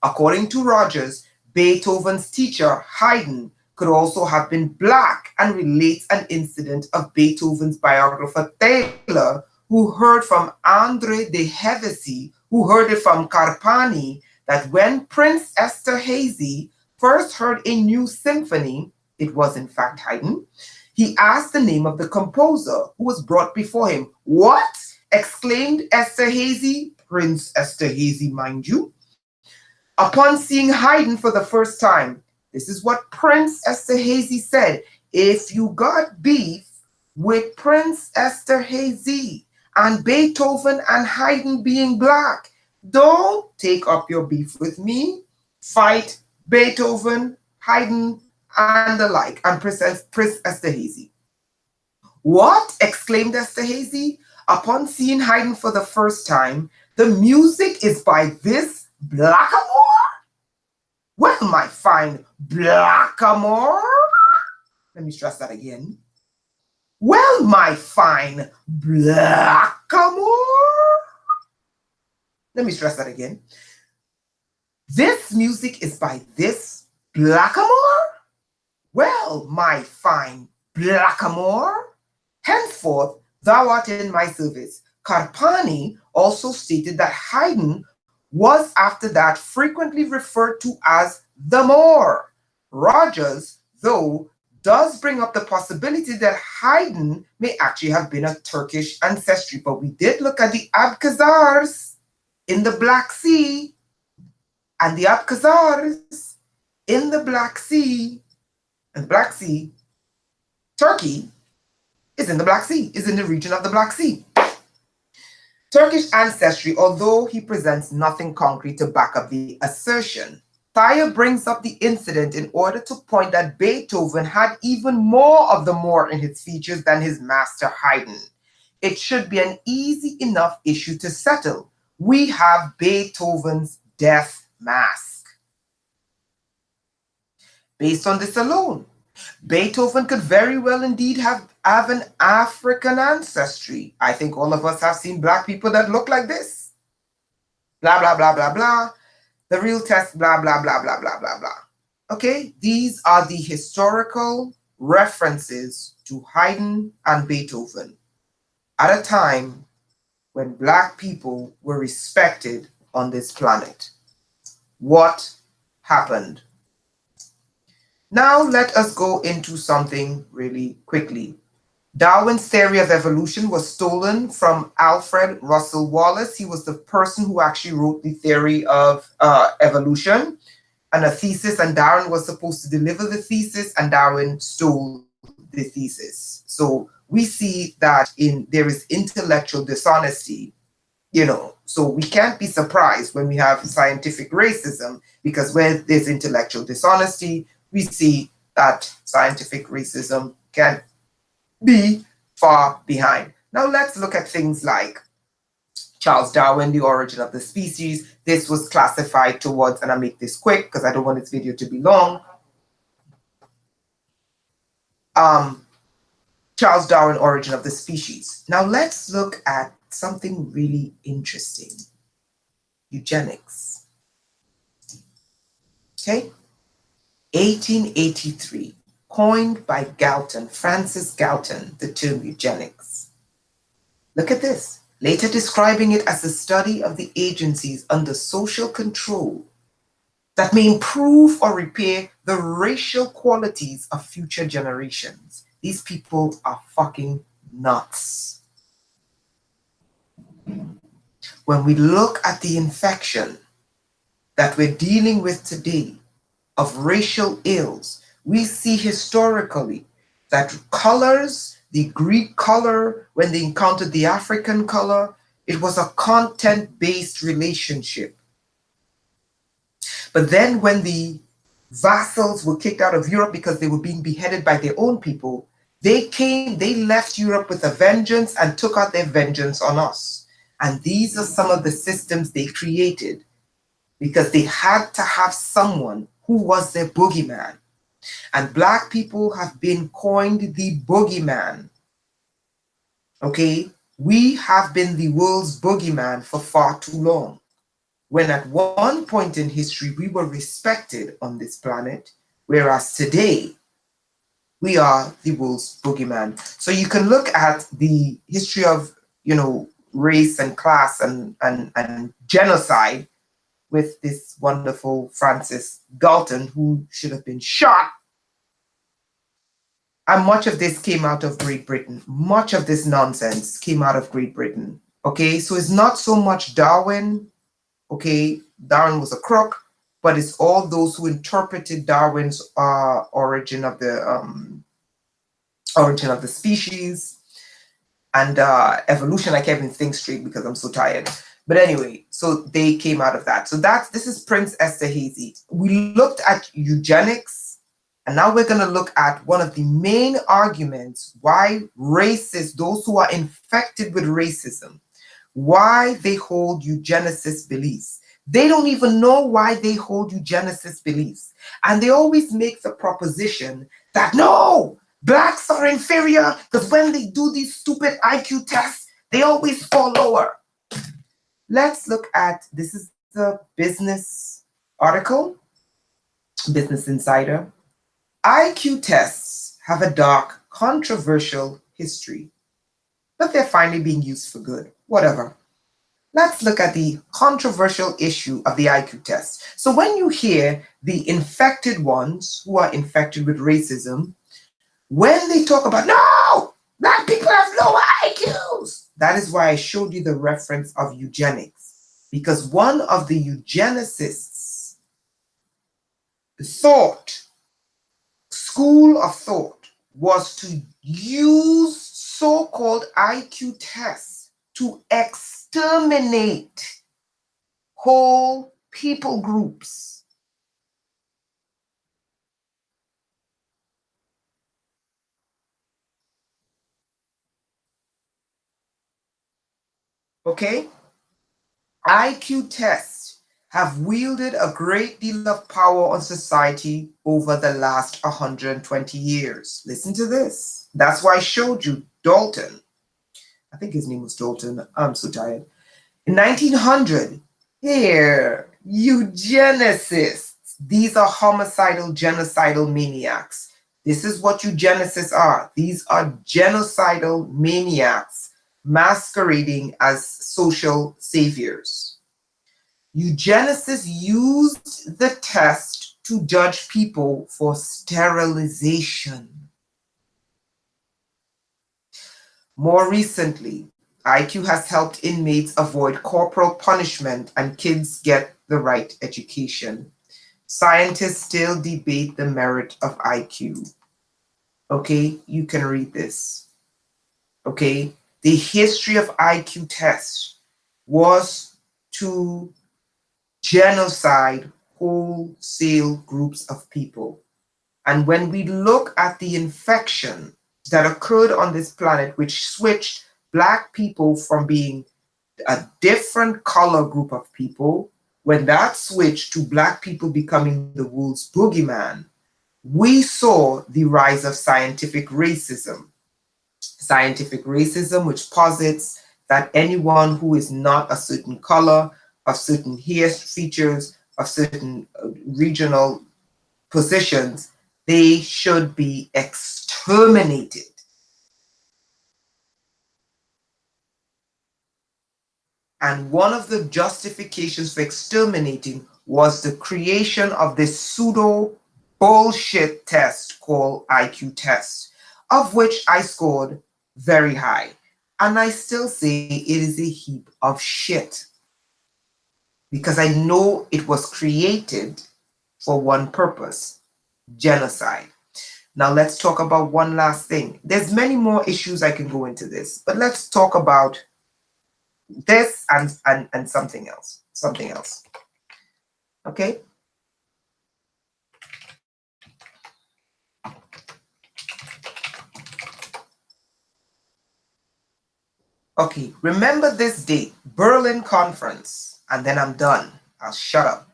According to Rogers, Beethoven's teacher, Haydn, could also have been black and relates an incident of Beethoven's biographer Taylor, who heard from Andre de Hevesy, who heard it from Carpani, that when Prince Esterhazy first heard a new symphony, it was in fact Haydn, he asked the name of the composer who was brought before him. What? Exclaimed Esterhazy, Prince Esterhazy, mind you, upon seeing Haydn for the first time. This is what Prince Esterhazy said. If you got beef with Prince Esterhazy and Beethoven and Haydn being black, don't take up your beef with me. Fight Beethoven, Haydn, and the like, and Prince Esterhazy. What? Exclaimed Esterhazy. Upon seeing Haydn for the first time, the music is by this blackamoor? Well, my fine blackamoor. Let me stress that again. Well, my fine blackamoor. Let me stress that again. This music is by this blackamoor? Well, my fine blackamoor, henceforth thou art in my service. Carpani also stated that Haydn was after that frequently referred to as the Moor. Rogers, though, does bring up the possibility that Haydn may actually have been of Turkish ancestry, but we did look at the Abkhazars in the Black Sea, and the Abkhazars in the Black Sea, and Black Sea, Turkey is in the Black Sea, is in the region of the Black Sea. Turkish ancestry, although he presents nothing concrete to back up the assertion. Thayer brings up the incident in order to point that Beethoven had even more of the Moor in his features than his master Haydn. It should be an easy enough issue to settle. We have Beethoven's death mask. Based on this alone, Beethoven could very well indeed have an African ancestry. I think all of us have seen black people that look like this. Blah, blah, blah, blah, blah. The real test, blah, blah, blah, blah, blah, blah, blah. Okay, these are the historical references to Haydn and Beethoven at a time when black people were respected on this planet. What happened? Now let us go into something really quickly. Darwin's theory of evolution was stolen from Alfred Russel Wallace. He was the person who actually wrote the theory of evolution and a thesis, and Darwin was supposed to deliver the thesis, and Darwin stole the thesis. So we see that there is intellectual dishonesty, so we can't be surprised when we have scientific racism, because where there's intellectual dishonesty, we see that scientific racism can be far behind. Now let's look at things like Charles Darwin, The Origin of the Species. This was classified towards, and I'll make this quick because I don't want this video to be long. Charles Darwin, Origin of the Species. Now let's look at something really interesting. Eugenics. Okay? 1883. Coined by Galton, Francis Galton, the term eugenics. Look at this. Later describing it as the study of the agencies under social control that may improve or repair the racial qualities of future generations. These people are fucking nuts. When we look at the infection that we're dealing with today of racial ills, we see historically that colors, the Greek color, when they encountered the African color, it was a content-based relationship. But then when the vassals were kicked out of Europe because they were being beheaded by their own people, They left Europe with a vengeance and took out their vengeance on us. And these are some of the systems they created because they had to have someone who was their boogeyman. And Black people have been coined the boogeyman. Okay? We have been the world's boogeyman for far too long. When at one point in history we were respected on this planet, whereas today we are the world's boogeyman. So you can look at the history of, race and class and genocide with this wonderful Francis Galton, who should have been shot. And much of this came out of Great Britain. Much of this nonsense came out of Great Britain. Okay, so it's not so much Darwin. Okay, Darwin was a crook, but it's all those who interpreted Darwin's origin of the species and evolution. I can't even think straight because I'm so tired. But anyway, so they came out of that. So this is Prince Esterhazy. We looked at eugenics, and now we're going to look at one of the main arguments why racists, those who are infected with racism, why they hold eugenicist beliefs. They don't even know why they hold eugenicist beliefs. And they always make the proposition that no, Blacks are inferior because when they do these stupid IQ tests, they always fall lower. Let's look at, this is the business article, Business Insider. IQ tests have a dark, controversial history, but they're finally being used for good. Whatever. Let's look at the controversial issue of the IQ test. So when you hear the infected ones who are infected with racism, when they talk about, no, Black people have lower IQs, that is why I showed you the reference of eugenics, because one of the eugenicists school of thought was to use so-called IQ tests to exterminate whole people groups. Okay? IQ tests have wielded a great deal of power on society over the last 120 years. Listen to this. That's why I showed you Dalton. I think his name was Dalton. I'm so tired. In 1900, here, eugenicists. These are homicidal, genocidal maniacs. This is what eugenicists are. These are genocidal maniacs masquerading as social saviors. Eugenicists used the test to judge people for sterilization. More recently, IQ has helped inmates avoid corporal punishment and kids get the right education. Scientists still debate the merit of IQ. Okay, you can read this. Okay, the history of IQ tests was to genocide wholesale groups of people. And when we look at the infection that occurred on this planet, which switched Black people from being a different color group of people, when that switched to Black people becoming the world's boogeyman, we saw the rise of scientific racism. Scientific racism, which posits that anyone who is not a certain color, of certain hair features, of certain regional positions, they should be exterminated. And one of the justifications for exterminating was the creation of this pseudo bullshit test called IQ test, of which I scored very high. And I still say it is a heap of shit, because I know it was created for one purpose: genocide. Now let's talk about one last thing. There's many more issues I can go into this, but let's talk about this and something else. Okay? Okay, remember this date, Berlin Conference, and then I'm done. I'll shut up.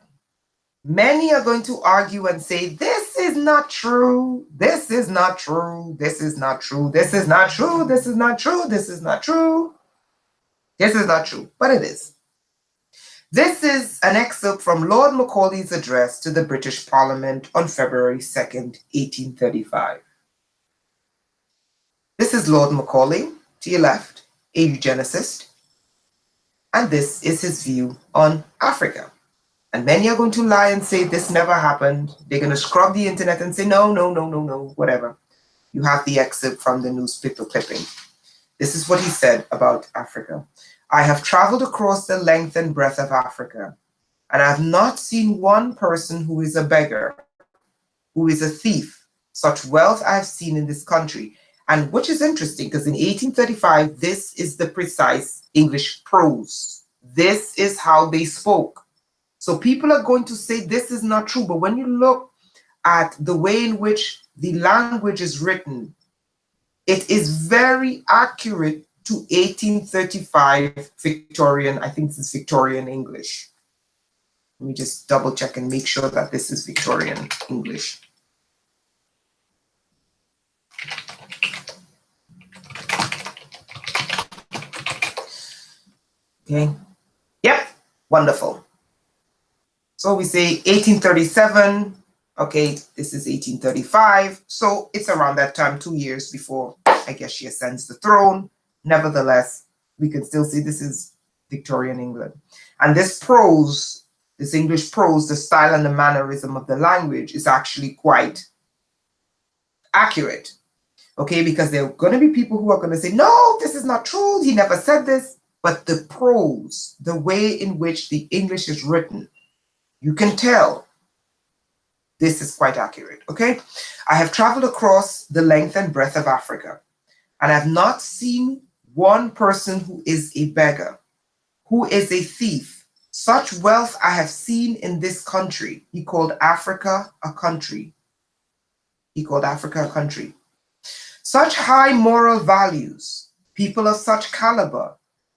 Many are going to argue and say, this is not true, this is not true, this is not true, this is not true, this is not true, this is not true, this is not true, but it is. This is an excerpt from Lord Macaulay's address to the British Parliament on February 2nd, 1835. This is Lord Macaulay, to your left, a eugenicist, and this is his view on Africa. And many are going to lie and say this never happened. They're going to scrub the internet and say, no, no, no, no, no, whatever. You have the excerpt from the newspaper clipping. This is what he said about Africa. I have traveled across the length and breadth of Africa, and I have not seen one person who is a beggar, who is a thief. Such wealth I have seen in this country. And which is interesting, because in 1835, this is the precise English prose. This is how they spoke. So people are going to say this is not true, but when you look at the way in which the language is written, it is very accurate to 1835 Victorian, I think this is Victorian English. Let me just double check and make sure that this is Victorian English. Okay, yep, wonderful. So we say 1837, okay, this is 1835. So it's around that time, 2 years before, I guess, she ascends the throne. Nevertheless, we can still see this is Victorian England. And this prose, this English prose, the style and the mannerism of the language is actually quite accurate. Okay, because there are going to be people who are going to say, no, this is not true. He never said this. But the prose, the way in which the English is written, you can tell this is quite accurate, okay? I have traveled across the length and breadth of Africa, and I have not seen one person who is a beggar, who is a thief. Such wealth I have seen in this country. He called Africa a country. He called Africa a country. Such high moral values, people of such caliber,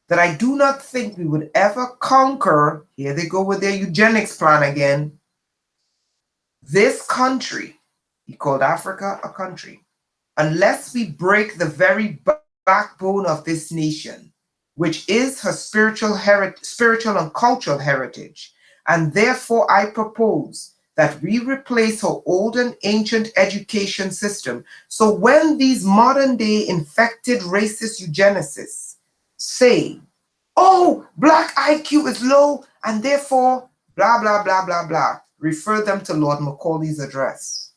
that I do not think we would ever conquer, here they go with their eugenics plan again, this country, he called Africa a country, unless we break the very backbone of this nation, which is her spiritual and cultural heritage. And therefore I propose that we replace her old and ancient education system. So when these modern day infected racist eugenicists say, oh, Black IQ is low, and therefore, blah, blah, blah, blah, blah. Refer them to Lord Macaulay's address.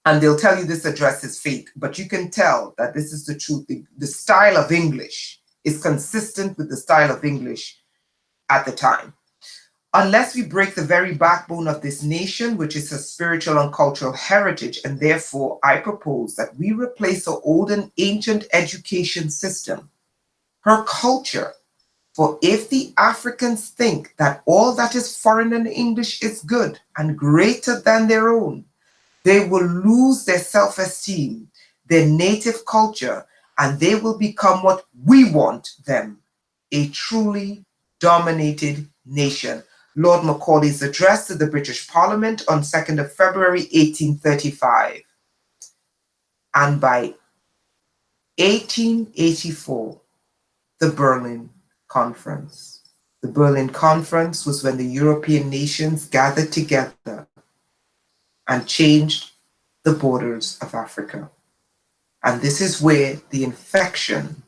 And they'll tell you this address is fake, but you can tell that this is the truth. The style of English is consistent with the style of English at the time. Unless we break the very backbone of this nation, which is her spiritual and cultural heritage, and therefore I propose that we replace her old and ancient education system, her culture. For if the Africans think that all that is foreign and English is good and greater than their own, they will lose their self-esteem, their native culture, and they will become what we want them, a truly dominated nation. Lord Macaulay's address to the British Parliament on 2nd of February, 1835. And by 1884, the Berlin Conference. The Berlin Conference was when the European nations gathered together and changed the borders of Africa. And this is where the infection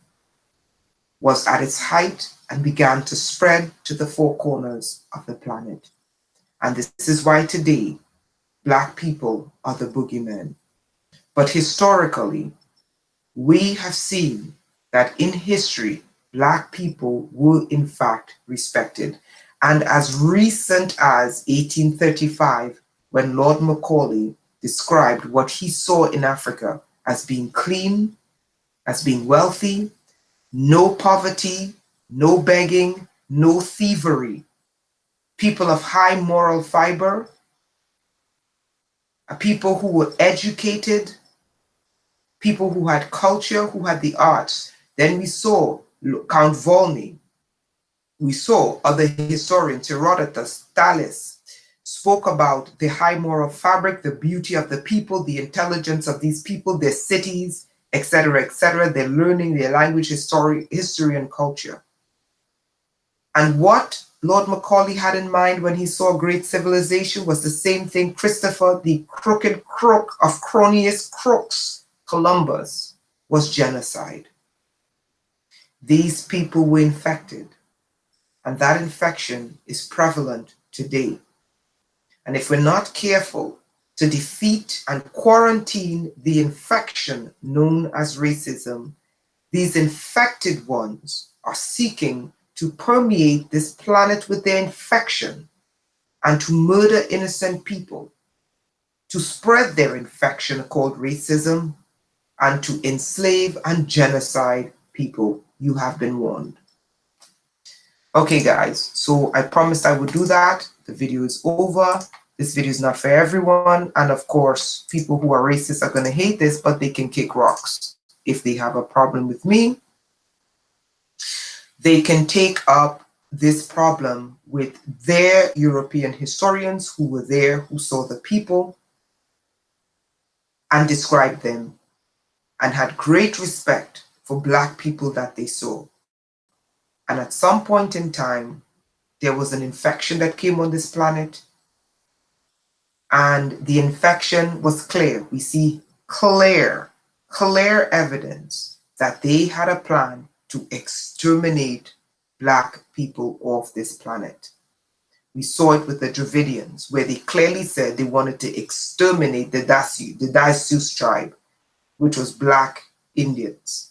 was at its height and began to spread to the four corners of the planet. And this is why today, Black people are the boogeymen. But historically, we have seen that in history, Black people were in fact respected. And as recent as 1835, when Lord Macaulay described what he saw in Africa as being clean, as being wealthy, no poverty, no begging, no thievery, people of high moral fiber, a people who were educated, people who had culture, who had the arts. Then we saw Count Volney. We saw other historians, Herodotus, Thales, spoke about the high moral fabric, the beauty of the people, the intelligence of these people, their cities, etc., their learning, their language, history, and culture. And what Lord Macaulay had in mind when he saw great civilization was the same thing Christopher, the crooked crook of croniest crooks, Columbus, was genocide. These people were infected, and that infection is prevalent today. And if we're not careful to defeat and quarantine the infection known as racism, these infected ones are seeking to permeate this planet with their infection and to murder innocent people, to spread their infection called racism, and to enslave and genocide people. You have been warned. Okay, guys, so I promised I would do that. The video is over. This video is not for everyone. And of course, people who are racist are going to hate this, but they can kick rocks. If they have a problem with me, they can take up this problem with their European historians who were there, who saw the people and described them and had great respect for Black people that they saw. And at some point in time, there was an infection that came on this planet, and the infection was clear. We see clear evidence that they had a plan to exterminate Black people off this planet. We saw it with the Dravidians, where they clearly said they wanted to exterminate the Dasus tribe, which was Black Indians.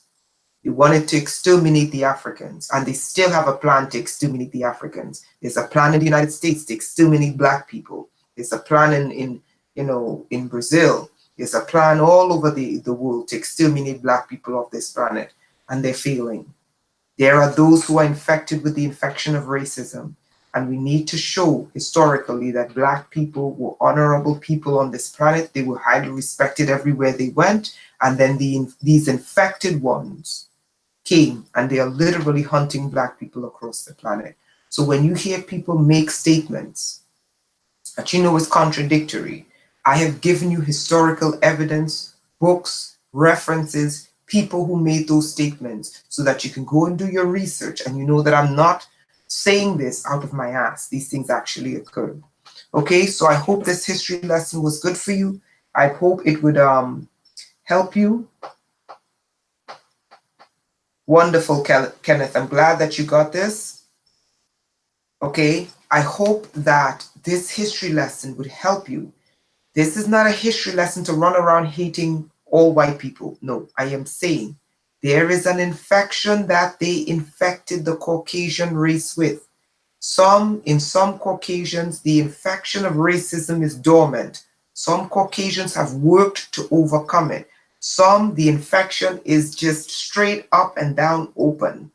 They wanted to exterminate the Africans, and they still have a plan to exterminate the Africans. There's a plan in the United States to exterminate Black people. There's a plan in Brazil. There's a plan all over the world to exterminate Black people off this planet, and they're failing. There are those who are infected with the infection of racism, and we need to show historically that Black people were honorable people on this planet. They were highly respected everywhere they went, and then these infected ones came, and they are literally hunting Black people across the planet. So when you hear people make statements that you know is contradictory, I have given you historical evidence, books, references, people who made those statements, so that you can go and do your research and you know that I'm not saying this out of my ass. These things actually occurred. Okay, so I hope this history lesson was good for you. I hope it would help you. Wonderful, Kenneth. I'm glad that you got this. Okay, I hope that this history lesson would help you. This is not a history lesson to run around hating all white people. No, I am saying there is an infection that they infected the Caucasian race with. In some Caucasians, the infection of racism is dormant. Some Caucasians have worked to overcome it. Some, the infection is just straight up and down open.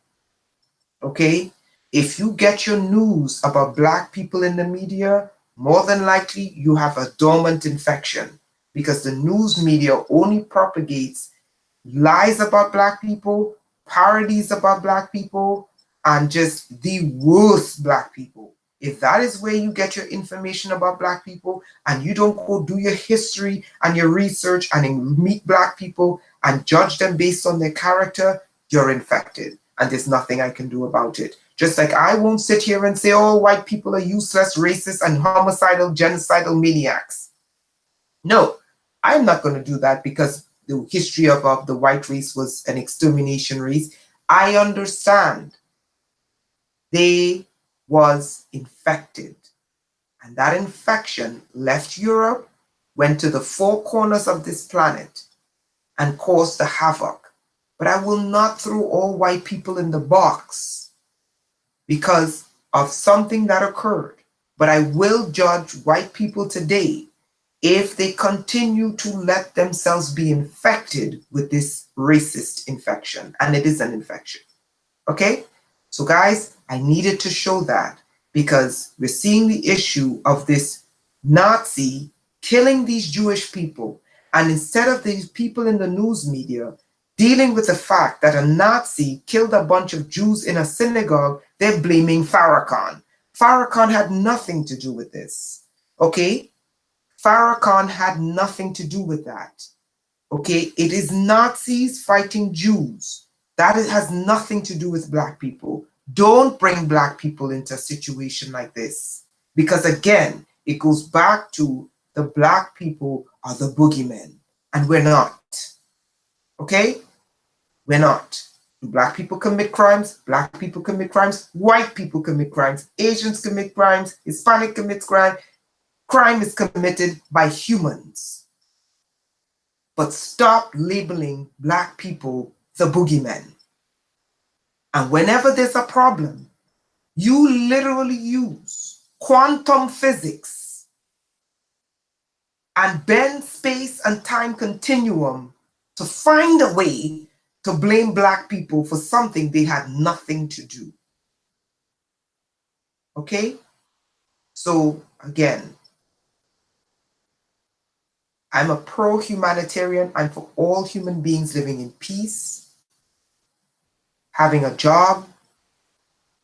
Okay? If you get your news about Black people in the media, more than likely you have a dormant infection, because the news media only propagates lies about Black people, parodies about Black people, and just the worst Black people. If that is where you get your information about Black people, and you don't go do your history and your research and meet Black people and judge them based on their character, you're infected, and there's nothing I can do about it. Just like I won't sit here and say all white people are useless, racist, and homicidal, genocidal maniacs. No, I'm not going to do that, because the history of the white race was an extermination race. I understand they was infected, and that infection left Europe, went to the four corners of this planet, and caused the havoc. But I will not throw all white people in the box because of something that occurred. But I will judge white people today if they continue to let themselves be infected with this racist infection. And it is an infection. Okay? So guys, I needed to show that, because we're seeing the issue of this Nazi killing these Jewish people. And instead of these people in the news media Dealing with the fact that a Nazi killed a bunch of Jews in a synagogue, they're blaming Farrakhan. Farrakhan had nothing to do with this, okay? Farrakhan had nothing to do with that, okay? It is Nazis fighting Jews. That has nothing to do with Black people. Don't bring Black people into a situation like this, because again, it goes back to the Black people are the boogeymen, and we're not, okay? We're not. Do Black people commit crimes? Black people commit crimes. White people commit crimes. Asians commit crimes. Hispanic commits crime. Crime is committed by humans. But stop labeling Black people the boogeymen. And whenever there's a problem, you literally use quantum physics and bend space and time continuum to find a way to blame Black people for something they had nothing to do. Okay? So again, I'm a pro-humanitarian. I'm for all human beings living in peace, having a job,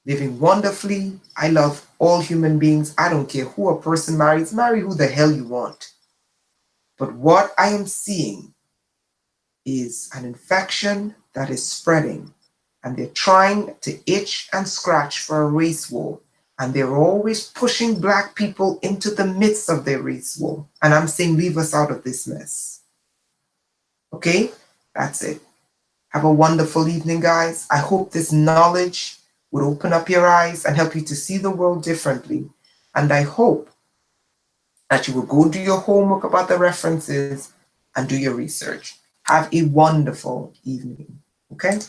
living wonderfully. I love all human beings. I don't care who a person marries. Marry who the hell you want. But what I am seeing is an infection that is spreading, and they're trying to itch and scratch for a race war, and they're always pushing Black people into the midst of their race war. And I'm saying, leave us out of this mess. Okay, that's it. Have a wonderful evening, guys. I hope this knowledge would open up your eyes and help you to see the world differently. And I hope that you will go do your homework about the references and do your research. Have a wonderful evening, okay?